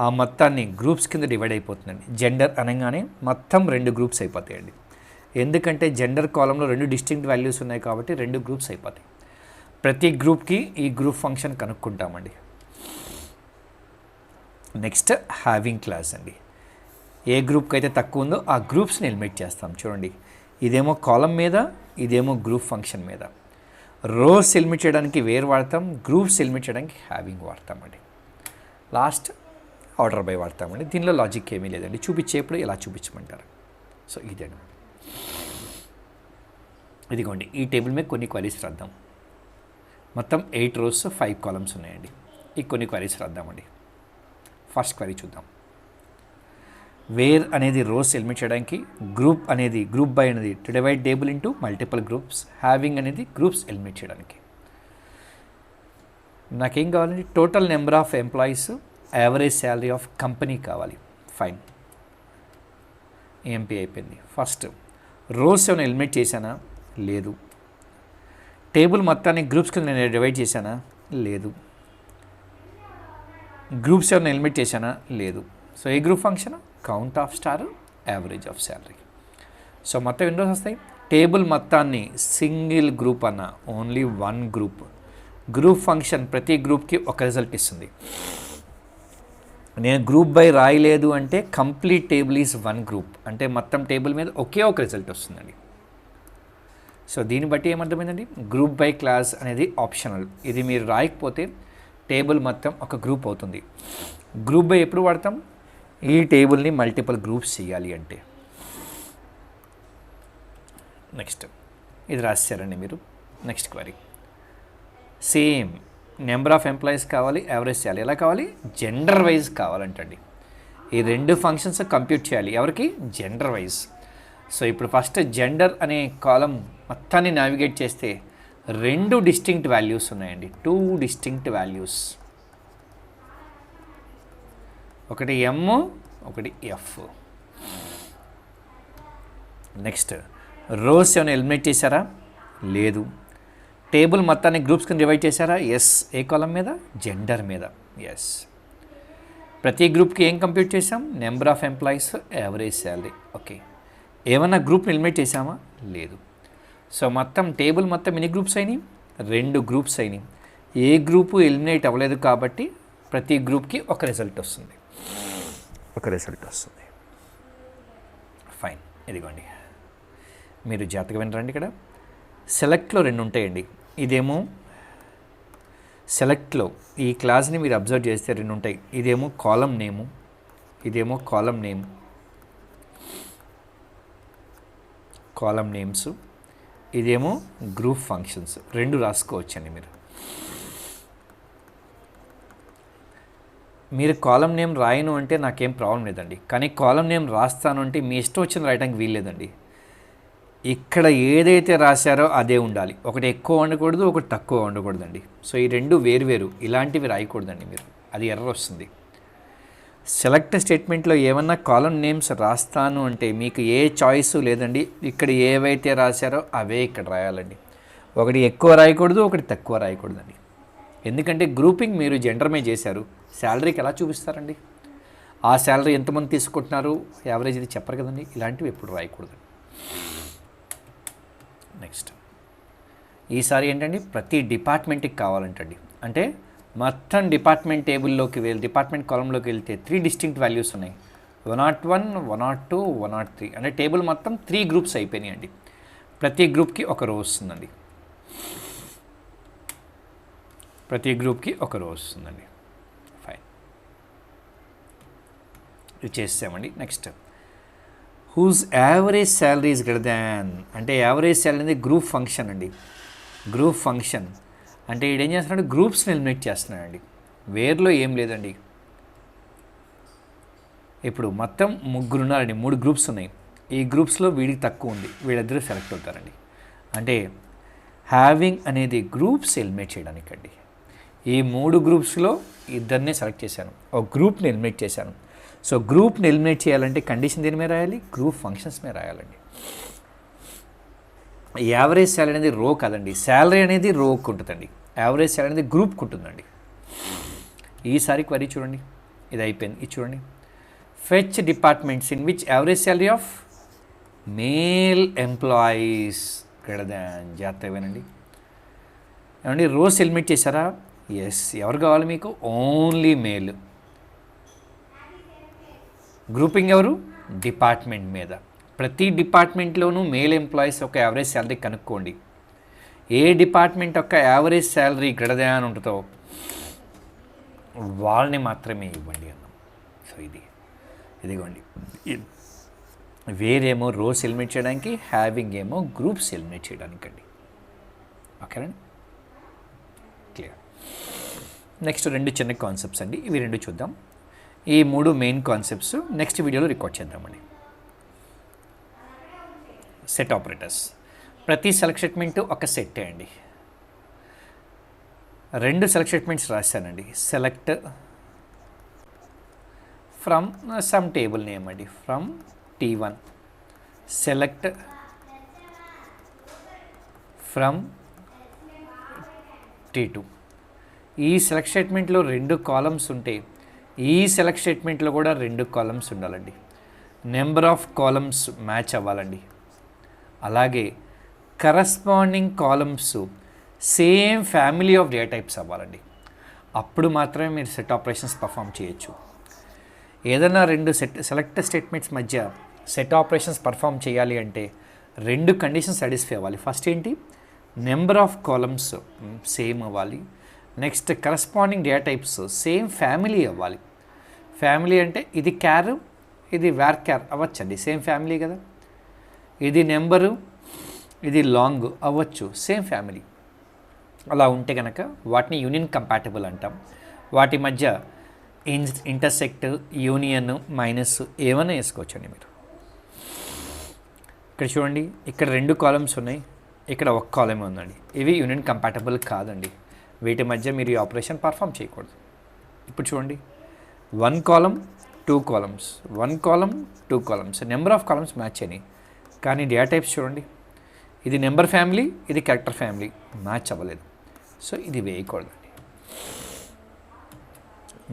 ఆ మొత్తాన్ని గ్రూప్స్ కింద డివైడ్ అయిపోతుందండి. జెండర్ అనగానే మొత్తం 2 గ్రూప్స్ అయిపోతాయండి. ఎందుకంటే జెండర్ కాలంలో 2 డిస్టింక్ట్ వాల్యూస్ ఉన్నాయి కాబట్టి 2 గ్రూప్స్ అయిపోతాయి. ప్రతి గ్రూప్కి ఈ గ్రూప్ ఫంక్షన్ కనుక్కుంటామండి. నెక్స్ట్ హ్యావింగ్ క్లాస్ అండి. ఏ గ్రూప్కి అయితే తక్కువ ఉందో ఆ గ్రూప్స్ని ఎలిమినేట్ చేస్తాం. చూడండి, ఇదేమో కాలం మీద, ఇదేమో గ్రూప్ ఫంక్షన్ మీద. రోస్ ఎలిమినేట్ చేయడానికి వేర్ వాడతాం, గ్రూప్స్ ఎలిమినేట్ చేయడానికి హ్యావింగ్ వాడతామండి. లాస్ట్ ఆర్డర్ బై వాడతామండి. దీనిలో లాజిక్ ఏమీ లేదండి, చూపించేప్పుడు ఇలా చూపించమంటారు. సో ఇదండి. ఇదిగోండి, ఈ టేబుల్ మీద కొన్ని క్వరీస్ రాద్దాం. మొత్తం 8 rows 5 columns ఉన్నాయండి. ఈ కొన్ని క్వరీస్ రాద్దామండి. ఫస్ట్ క్వరీ చూద్దాం. వేర్ అనేది రోస్ ఎలిమినేట్ చేయడానికి, గ్రూప్ అనేది గ్రూప్ బై అనేది to divide table into multiple groups, having అనేది గ్రూప్స్ ఎలిమినేట్ చేయడానికి. నాకేం కావాలండి? Total number of employees, average salary of company కావాలి. ఫైన్, ఎంపీ అయిపోయింది. ఫస్ట్ రోస్ ఏమైనా ఎలిమినేట్ చేశానా? లేదు. టేబుల్ మొత్తాన్ని గ్రూప్స్ కింద నేను డివైడ్ చేశానా? లేదు. గ్రూప్స్ ఏమైనా ఎలిమినేట్ చేశానా? లేదు. So A group function? Count of star, average of salary. So మొత్తం ఎన్ని రోజులు వస్తాయి? టేబుల్ మొత్తాన్ని సింగిల్ గ్రూప్ అన్న, only one group. Group function ప్రతి గ్రూప్కి ఒక రిజల్ట్ ఇస్తుంది. నేను గ్రూప్ బై రాయలేదు అంటే complete table is one group, అంటే మొత్తం టేబుల్ మీద ఒకే ఒక రిజల్ట్ వస్తుందండి. సో దీన్ని బట్టి ఏమర్థమైందండి? గ్రూప్ బై క్లాస్ అనేది ఆప్షనల్. ఇది మీరు రాయకపోతే టేబుల్ మొత్తం ఒక గ్రూప్ అవుతుంది. గ్రూప్ బై ఎప్పుడు వాడతాం? ఈ టేబుల్ని మల్టిపుల్ గ్రూప్స్ చేయాలి అంటే. నెక్స్ట్ ఇది రాశారండి మీరు. Next query same number of employees కావాలి, యావరేజ్ చేయాలి. ఎలా కావాలి? జెండర్ వైజ్ కావాలంటండి. ఈ రెండు ఫంక్షన్స్ కంప్యూట్ చేయాలి. ఎవరికి? Gender wise. సో ఇప్పుడు ఫస్ట్ జెండర్ అనే కాలం మొత్తాన్ని నావిగేట్ చేస్తే 2 డిస్టింక్ట్ వాల్యూస్ ఉన్నాయండి. 2 డిస్టింక్ట్ వాల్యూస్, ఒకటి ఎమ్, ఒకటి ఎఫ్. నెక్స్ట్ రోస్ ఏమైనా ఎలిమినేట్ చేశారా? లేదు. టేబుల్ మొత్తాన్ని గ్రూప్స్ కింద డివైడ్ చేశారా? ఎస్. ఏ కాలం మీద? జెండర్ మీద. ఎస్. ప్రతి గ్రూప్కి ఏం కంప్యూట్ చేసాం? Number of employees, average salary. Okay. ఏమన్నా గ్రూప్ని ఎలిమినేట్ చేసామా? లేదు. సో మొత్తం టేబుల్ మొత్తం ఎన్ని గ్రూప్స్ అయినాయి? 2 గ్రూప్స్ అయినాయి. ఏ గ్రూపు ఎలిమినేట్ అవ్వలేదు కాబట్టి ప్రతి గ్రూప్కి ఒక రిజల్ట్ వస్తుంది. ఫైన్. ఇదిగోండి, మీరు జాగ్రత్తగా వినరండి. ఇక్కడ సెలెక్ట్లో 2 ఉంటాయండి. ఇదేమో సెలెక్ట్లో ఈ క్లాస్ని మీరు అబ్జర్వ్ చేస్తే 2 ఉంటాయి. ఇదేమో కాలం నేము, ఇదేమో కాలం నేమ్స్, ఇదేమో గ్రూప్ ఫంక్షన్స్. 2 రాసుకోవచ్చండి మీరు కాలం నేమ్ రాయను అంటే నాకేం ప్రాబ్లం లేదండి. కానీ కాలం నేమ్ రాస్తాను అంటే మీ ఇష్టం వచ్చిన రాయడానికి వీల్లేదండి. ఇక్కడ ఏదైతే రాశారో అదే ఉండాలి. ఒకటి ఎక్కువ ఉండకూడదు, ఒకటి తక్కువ ఉండకూడదండి. సో ఈ 2 వేరు ఇలాంటివి రాయకూడదండి మీరు, అది ఎర్రర్ వస్తుంది. సెలెక్ట్ స్టేట్మెంట్లో ఏమన్నా కాలం నేమ్స్ రాస్తాను అంటే మీకు ఏ చాయిస్ లేదండి. ఇక్కడ ఏవైతే రాశారో అవే ఇక్కడ రాయాలండి. ఒకటి ఎక్కువ రాయకూడదు, ఒకటి తక్కువ రాయకూడదండి. ఎందుకంటే గ్రూపింగ్ మీరు జెండర్ మీద చేశారు, శాలరీకి ఎలా చూపిస్తారండి? ఆ శాలరీ ఎంతమంది తీసుకుంటున్నారు, యావరేజ్ ఇది చెప్పరు కదండి. ఇలాంటివి ఎప్పుడు రాయకూడదు. నెక్స్ట్ ఈసారి ఏంటండి, ప్రతి డిపార్ట్మెంట్కి కావాలంటండి. అంటే మొత్తం డిపార్ట్మెంట్ టేబుల్లోకి డిపార్ట్మెంట్ కాలంలోకి వెళ్తే 3 డిస్టింక్ట్ వాల్యూస్ ఉన్నాయి. 101, 102, 103. అంటే టేబుల్ మొత్తం 3 గ్రూప్స్ అయిపోయినాయండి. ప్రతి గ్రూప్కి ఒక రో వస్తుందండి. ఫైన్, ఇది చేసామండి. Next whose average salary is greater than, అంటే యావరేజ్ శాలరీ అనేది గ్రూప్ ఫంక్షన్ అండి. గ్రూప్ ఫంక్షన్ అంటే ఈడేం చేస్తున్నాడు? గ్రూప్స్ని ఎలిమినేట్ చేస్తున్నాడండి. వేర్లో ఏం లేదండి. ఇప్పుడు మొత్తం 3 ఉన్నారండి, 3 గ్రూప్స్ ఉన్నాయి. ఈ గ్రూప్స్లో వీడికి తక్కువ ఉంది, వీళ్ళిద్దరూ సెలెక్ట్ అవుతారండి. అంటే హ్యావింగ్ అనేది గ్రూప్స్ ఎలిమినేట్ చేయడానికి అండి. ఈ 3 గ్రూప్స్లో ఇద్దరినే సెలెక్ట్ చేశాను, ఒక గ్రూప్ని ఎలిమినేట్ చేశాను. సో గ్రూప్ని ఎలిమినేట్ చేయాలంటే కండిషన్ దేని మీద రాయాలి? గ్రూప్ ఫంక్షన్స్ మీద రాయాలండి. యావరేజ్ శాలరీ అనేది రో కాదండి, శాలరీ అనేది రోకి ఉంటుందండి, యావరేజ్ శాలరీ అనేది గ్రూప్కి ఉంటుందండి. ఈసారి క్వరీ చూడండి, ఇది అయిపోయింది. ఇది చూడండి, fetch departments in which average salary of male employees greater than. జాగ్రత్తగానండి. ఏమండి, రోస్ ఎలిమినేట్ చేశారా? ఎస్. ఎవరు కావాలి మీకు? Only male. గ్రూపింగ్ ఎవరు? డిపార్ట్మెంట్ మీద. ప్రతి డిపార్ట్మెంట్లోనూ మేల్ ఎంప్లాయీస్ యొక్క యావరేజ్ శాలరీ కనుక్కోండి. ఏ డిపార్ట్మెంట్ యొక్క యావరేజ్ శాలరీ గ్రేటర్ దాన్ ఉంటుందో వాళ్ళని మాత్రమే ఇవ్వండి అన్నాం. సో ఇదిగోండి, వేరేమో రోస్ ఎలిమినేట్ చేయడానికి, హ్యావింగ్ ఏమో గ్రూప్స్ ఎలిమినేట్ చేయడానికి అండి. ఓకేనండి, క్లియర్. నెక్స్ట్ 2 చిన్న కాన్సెప్ట్స్ అండి, ఇవి 2 చూద్దాం. ఈ 3 మెయిన్ కాన్సెప్ట్స్ నెక్స్ట్ వీడియోలో రికార్డ్ చేద్దామండి. Set operators. ప్రతి సెలెక్ట్ స్టేట్మెంట్ ఒక సెట్టే అండి. 2 సెలెక్ట్ స్టేట్మెంట్స్ రాశానండి. Select from some table name అండి, from T1, select from T2. ఈ సెలెక్ట్ స్టేట్మెంట్లో 2 కాలమ్స్ ఉంటే ఈ సెలెక్ట్ స్టేట్మెంట్లో కూడా 2 కాలమ్స్ ఉండాలండి. నెంబర్ ఆఫ్ కాలమ్స్ మ్యాచ్ అవ్వాలండి. అలాగే corresponding columns same family of data types అవ్వాలండి. అప్పుడు మాత్రమే మీరు సెట్ ఆపరేషన్స్ పర్ఫామ్ చేయొచ్చు. ఏదైనా 2 సెలెక్ట్ స్టేట్మెంట్స్ మధ్య సెట్ ఆపరేషన్స్ పర్ఫామ్ చేయాలి అంటే 2 కండిషన్స్ సాటిస్ఫై అవ్వాలి. ఫస్ట్ ఏంటి? నెంబర్ ఆఫ్ కాలమ్స్ సేమ్ అవ్వాలి. Next corresponding data types same family అవ్వాలి. ఫ్యామిలీ అంటే ఇది క్యార్, ఇది వేర్ క్యార్ అవ్వచ్చండి, సేమ్ ఫ్యామిలీ కదా. ఇది నెంబరు, ఇది లాంగ్ అవ్వచ్చు, సేమ్ ఫ్యామిలీ. అలా ఉంటే కనుక వాటిని యూనియన్ కంపాటబుల్ అంటాం. వాటి మధ్య ఇంటర్సెక్ట్, యూనియన్, మైనస్ ఏమైనా వేసుకోవచ్చండి మీరు. ఇక్కడ చూడండి, ఇక్కడ 2 కాలమ్స్ ఉన్నాయి, ఇక్కడ 1 కాలమ్ ఉందండి. ఇవి యూనియన్ కంపాటబుల్ కాదండి. వీటి మధ్య మీరు ఈ ఆపరేషన్ పర్ఫామ్ చేయకూడదు. ఇప్పుడు చూడండి, 1 column 2 columns, 1 column 2 columns, number of columns match అయినాయి. కానీ డేటా టైప్స్ చూడండి, ఇది నెంబర్ ఫ్యామిలీ, ఇది క్యారెక్టర్ ఫ్యామిలీ, మ్యాచ్ అవ్వలేదు. సో ఇది వేయకూడదండి.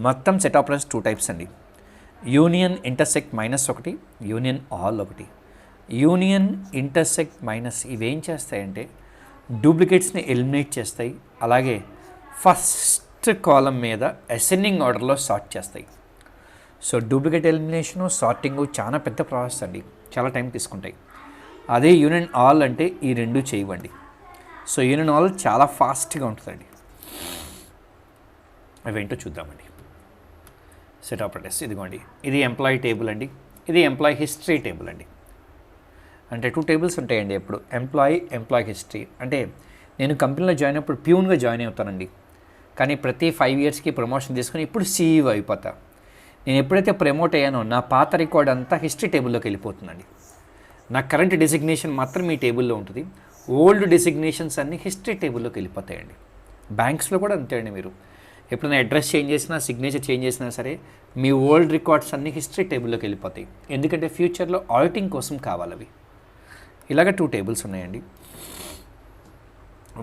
మొత్తం సెట్ ఆపరేషన్స్ 2 టైప్స్ అండి. Union intersect -1, union all 1. Union, intersect, minus ఇవేం చేస్తాయంటే డూప్లికేట్స్ని ఎలిమినేట్ చేస్తాయి. అలాగే ఫస్ట్ కాలం మీద అసెండింగ్ ఆర్డర్లో సార్ట్ చేస్తాయి. సో డూప్లికేట్ ఎలిమినేషను, సార్టింగు చాలా పెద్ద ప్రాసెస్ అండి, చాలా టైం తీసుకుంటాయి. అదే యూనియన్ ఆల్ అంటే ఈ 2 చేయవండి. సో యూనియన్ ఆల్ చాలా ఫాస్ట్గా ఉంటుందండి. అవేంటో చూద్దామండి. సెట్ ఆపరేటర్స్ ఇదిగోండి, ఇది ఎంప్లాయీ టేబుల్ అండి, ఇది ఎంప్లాయీ హిస్టరీ టేబుల్ అండి. అంటే 2 టేబుల్స్ ఉంటాయండి ఎప్పుడు, ఎంప్లాయీ హిస్టరీ. అంటే నేను కంపెనీలో జాయిన్ అయినప్పుడు ప్యూన్గా జాయిన్ అవుతానండి. కానీ ప్రతి 5 ఇయర్స్కి ప్రమోషన్ తీసుకుని ఇప్పుడు CEO అయిపోతా. నేను ఎప్పుడైతే ప్రమోట్ అయ్యానో నా పాత రికార్డ్ అంతా హిస్టరీ టేబుల్లోకి వెళ్ళిపోతుందండి. నా కరెంట్ డెసిగ్నేషన్ మాత్రం ఈ టేబుల్లో ఉంటుంది. ఓల్డ్ డెసిగ్నేషన్స్ అన్నీ హిస్టరీ టేబుల్లోకి వెళ్ళిపోతాయండి. బ్యాంక్స్లో కూడా అంతే అండి. మీరు ఎప్పుడైనా అడ్రస్ చేంజ్ చేసినా, సిగ్నేచర్ చేంజ్ చేసినా సరే మీ ఓల్డ్ రికార్డ్స్ అన్నీ హిస్టరీ టేబుల్లోకి వెళ్ళిపోతాయి. ఎందుకంటే ఫ్యూచర్లో ఆడిటింగ్ కోసం కావాలి అవి. ఇలాగ 2 టేబుల్స్ ఉన్నాయండి.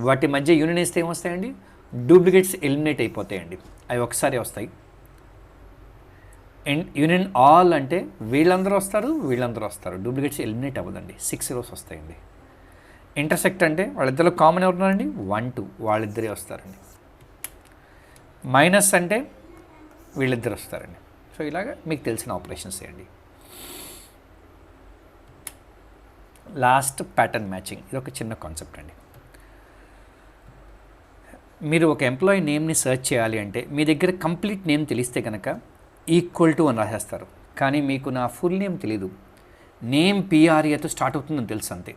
వాటి మధ్య యూనియన్ వేస్తే ఏమొస్తాయండి? డూప్లికేట్స్ ఎలిమినేట్ అయిపోతాయండి. అవి ఒకసారి వస్తాయి. అండ్ యూనియన్ ఆల్ అంటే వీళ్ళందరూ వస్తారు, వీళ్ళందరూ వస్తారు, డూప్లికేట్స్ ఎలిమినేట్ అవ్వదండి. 6 rows వస్తాయండి. ఇంటర్సెక్ట్ అంటే వాళ్ళిద్దరిలో కామన్ ఎవరున్నారండి? 1 2 వాళ్ళిద్దరే వస్తారండి. మైనస్ అంటే వీళ్ళిద్దరు వస్తారండి. సో ఇలాగ మీకు తెలిసిన ఆపరేషన్స్ చేయండి. లాస్ట్ ప్యాటర్న్ మ్యాచింగ్, ఇది ఒక చిన్న కాన్సెప్ట్ అండి. మీరు ఒక ఎంప్లాయీ నేమ్ని సెర్చ్ చేయాలి అంటే మీ దగ్గర కంప్లీట్ నేమ్ తెలిస్తే కనుక ఈక్వల్ టు అని రాసేస్తారు. కానీ మీకు నా ఫుల్ నేమ్ తెలీదు, నేమ్ PRAతో స్టార్ట్ అవుతుందని తెలుసు అంతే.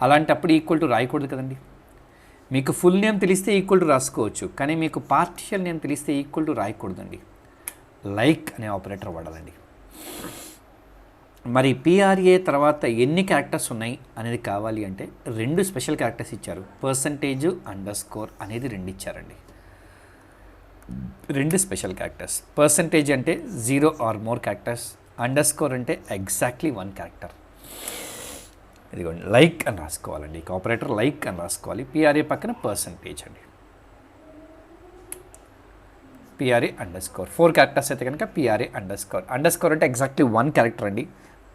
అలాంటప్పుడు ఈక్వల్ టు రాయకూడదు కదండి. మీకు ఫుల్ నేమ్ తెలిస్తే ఈక్వల్ టు రాసుకోవచ్చు, కానీ మీకు పార్షియల్ నేమ్ తెలిస్తే ఈక్వల్ టు రాయకూడదండి. లైక్ అనే ఆపరేటర్ వాడాలండి. మరి PRA తర్వాత ఎన్ని క్యారెక్టర్స్ ఉన్నాయి అనేది కావాలి అంటే 2 స్పెషల్ క్యారెక్టర్స్ ఇచ్చారు. %, అండర్స్కోర్ అనేది 2 ఇచ్చారండి. 2 స్పెషల్ క్యారెక్టర్స్. % అంటే 0 or more క్యారెక్టర్స్, అండర్స్కోర్ అంటే ఎగ్జాక్ట్లీ 1 క్యారెక్టర్. ఇదిగోండి, లైక్ అని రాసుకోవాలండి. ఆపరేటర్ లైక్ అని రాసుకోవాలి. PRA పక్కన % అండి. PRA అండర్స్కోర్ 4 క్యారెక్టర్స్ అయితే కనుక PRA అండర్స్కోర్. అండర్స్కోర్ అంటే ఎగ్జాక్ట్లీ 1 క్యారెక్టర్ అండి.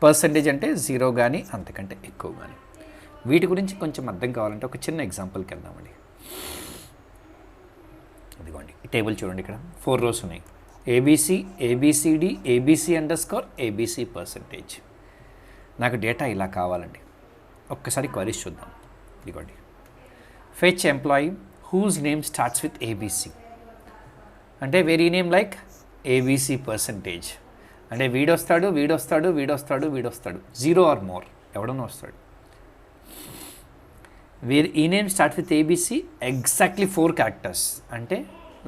% అంటే 0 కానీ అంతకంటే ఎక్కువ కానీ. వీటి గురించి కొంచెం అర్థం కావాలంటే ఒక చిన్న ఎగ్జాంపుల్కి వెళ్దామండి. ఇదిగోండి, ఈ టేబుల్ చూడండి, ఇక్కడ 4 rows ఉన్నాయి. ABC, ABCD, ABC underscore, ABC percentage. నాకు డేటా ఇలా కావాలండి. ఒక్కసారి క్వరీస్ చూద్దాం. ఇదిగోండి, fetch employee whose name starts with ABC అంటే very name like ABC percentage అంటే వీడొస్తాడు, వీడొస్తాడు, వీడొస్తాడు, వీడొస్తాడు, 0 ఆర్ మోర్ ఎవడన్నా వస్తాడు. ఈ name start with ABC exactly 4 characters అంటే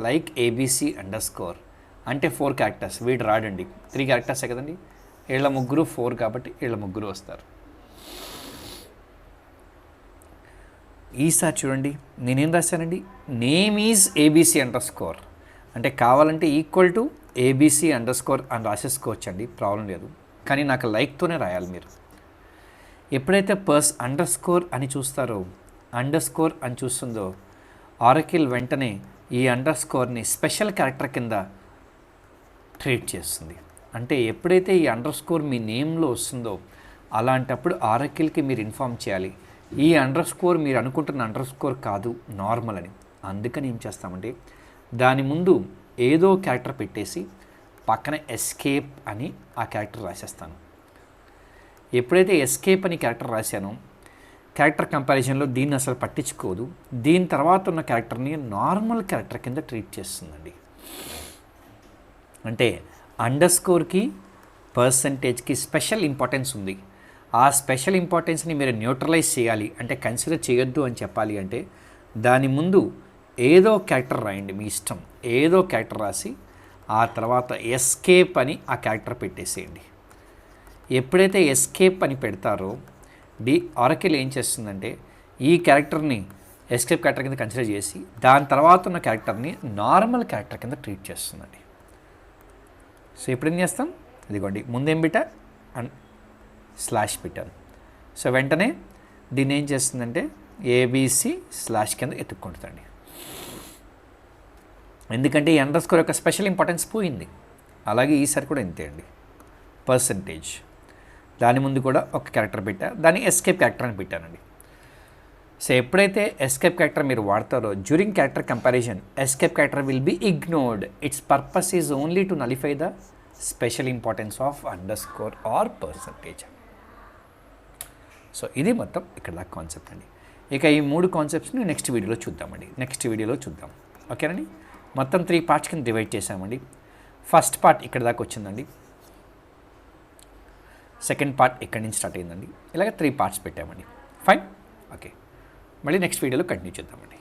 లైక్ ఏబీసీ అండర్స్కోర్ అంటే 4 క్యారెక్టర్స్. వీడు రాడండి, 3 క్యారెక్టర్సే కదండి. వీళ్ళ ముగ్గురు 4 కాబట్టి వీళ్ళ ముగ్గురు వస్తారు. ఈసారి చూడండి, నేనేం రాశానండి, నేమ్ ఈజ్ ఏబీసీ అండర్స్కోర్ అంటే కావాలంటే ఈక్వల్ టు ఏబీసీ అండర్స్కోర్ అని రాసేసుకోవచ్చండి, ప్రాబ్లం లేదు. కానీ నాకు లైక్తోనే రాయాలి మీరు. ఎప్పుడైతే అండర్స్కోర్ అని చూస్తారో, అండర్స్కోర్ అని చూస్తుందో, ఆరకిల్ వెంటనే ఈ అండర్స్కోర్ని స్పెషల్ క్యారెక్టర్ కింద ట్రీట్ చేస్తుంది. అంటే ఎప్పుడైతే ఈ అండర్స్కోర్ మీ నేమ్లో వస్తుందో అలాంటప్పుడు ఆరకిల్కి మీరు ఇన్ఫామ్ చేయాలి, ఈ అండర్స్కోర్ మీరు అనుకుంటున్న అండర్స్కోర్ కాదు, నార్మల్ అని. అందుకని ఏం చేస్తామంటే దాని ముందు ఏదో క్యారెక్టర్ పెట్టేసి పక్కన ఎస్కేప్ అని ఆ క్యారెక్టర్ రాసేస్తాను. ఎప్పుడైతే ఎస్కేప్ అని క్యారెక్టర్ రాశానో క్యారెక్టర్ కంపారిజన్లో దీన్ని అసలు పట్టించుకోదు, దీని తర్వాత ఉన్న క్యారెక్టర్ని నార్మల్ క్యారెక్టర్ కింద ట్రీట్ చేస్తుందండి. అంటే అండర్స్కోర్కి పర్సంటేజ్కి స్పెషల్ ఇంపార్టెన్స్ ఉంది. ఆ స్పెషల్ ఇంపార్టెన్స్ని మీరు న్యూట్రలైజ్ చేయాలి అంటే కన్సిడర్ చేయొద్దు అని చెప్పాలి అంటే దాని ముందు ఏదో క్యారెక్టర్ రాయండి, మీ ఇష్టం, ఏదో క్యారెక్టర్ రాసి ఆ తర్వాత ఎస్కేప్ అని ఆ క్యారెక్టర్ పెట్టేసేయండి. ఎప్పుడైతే ఎస్కేప్ అని పెడతారో ఆరకిల్ ఏం చేస్తుందంటే ఈ క్యారెక్టర్ని ఎస్కేప్ క్యారెక్టర్ కింద కన్సిడర్ చేసి దాని తర్వాత ఉన్న క్యారెక్టర్ని నార్మల్ క్యారెక్టర్ కింద ట్రీట్ చేస్తుందండి. సో ఇప్పుడు ఏం చేస్తాం, ఇదిగోండి ముందేం పెట్టా స్లాష్ పెట్టాను. సో వెంటనే దీన్ని ఏం చేస్తుందంటే ఏబీసీ స్లాష్ కింద ఎత్తుక్కుంటుందండి. ఎందుకంటే ఈ అండర్స్కోర్ యొక్క స్పెషల్ ఇంపార్టెన్స్ పోయింది. అలాగే ఈసారి కూడా ఇంతే అండి. పర్సంటేజ్ దాని ముందు కూడా ఒక క్యారెక్టర్ పెట్టా, దాన్ని ఎస్కేప్ క్యారెక్టర్ అని పెట్టానండి. సో ఎప్పుడైతే ఎస్కేప్ క్యారెక్టర్ మీరు వాడతారో during character comparison escape character will be ignored. Its purpose is only to nullify the special importance of underscore or percentage. So ఇది మొత్తం ఇక్కడ దాకా కాన్సెప్ట్ అండి. ఇక ఈ 3 కాన్సెప్ట్స్ని నెక్స్ట్ వీడియోలో చూద్దాం. ఓకేనండి. మొత్తం 3 పార్ట్స్ కింద డివైడ్ చేసామండి. ఫస్ట్ పార్ట్ ఇక్కడ దాకా వచ్చిందండి, సెకండ్ పార్ట్ ఇక్కడి నుంచి స్టార్ట్ అయిందండి. ఇలాగ 3 పార్ట్స్ పెట్టామండి. Fine, okay. మళ్ళీ నెక్స్ట్ వీడియోలో కంటిన్యూ చేద్దామండి.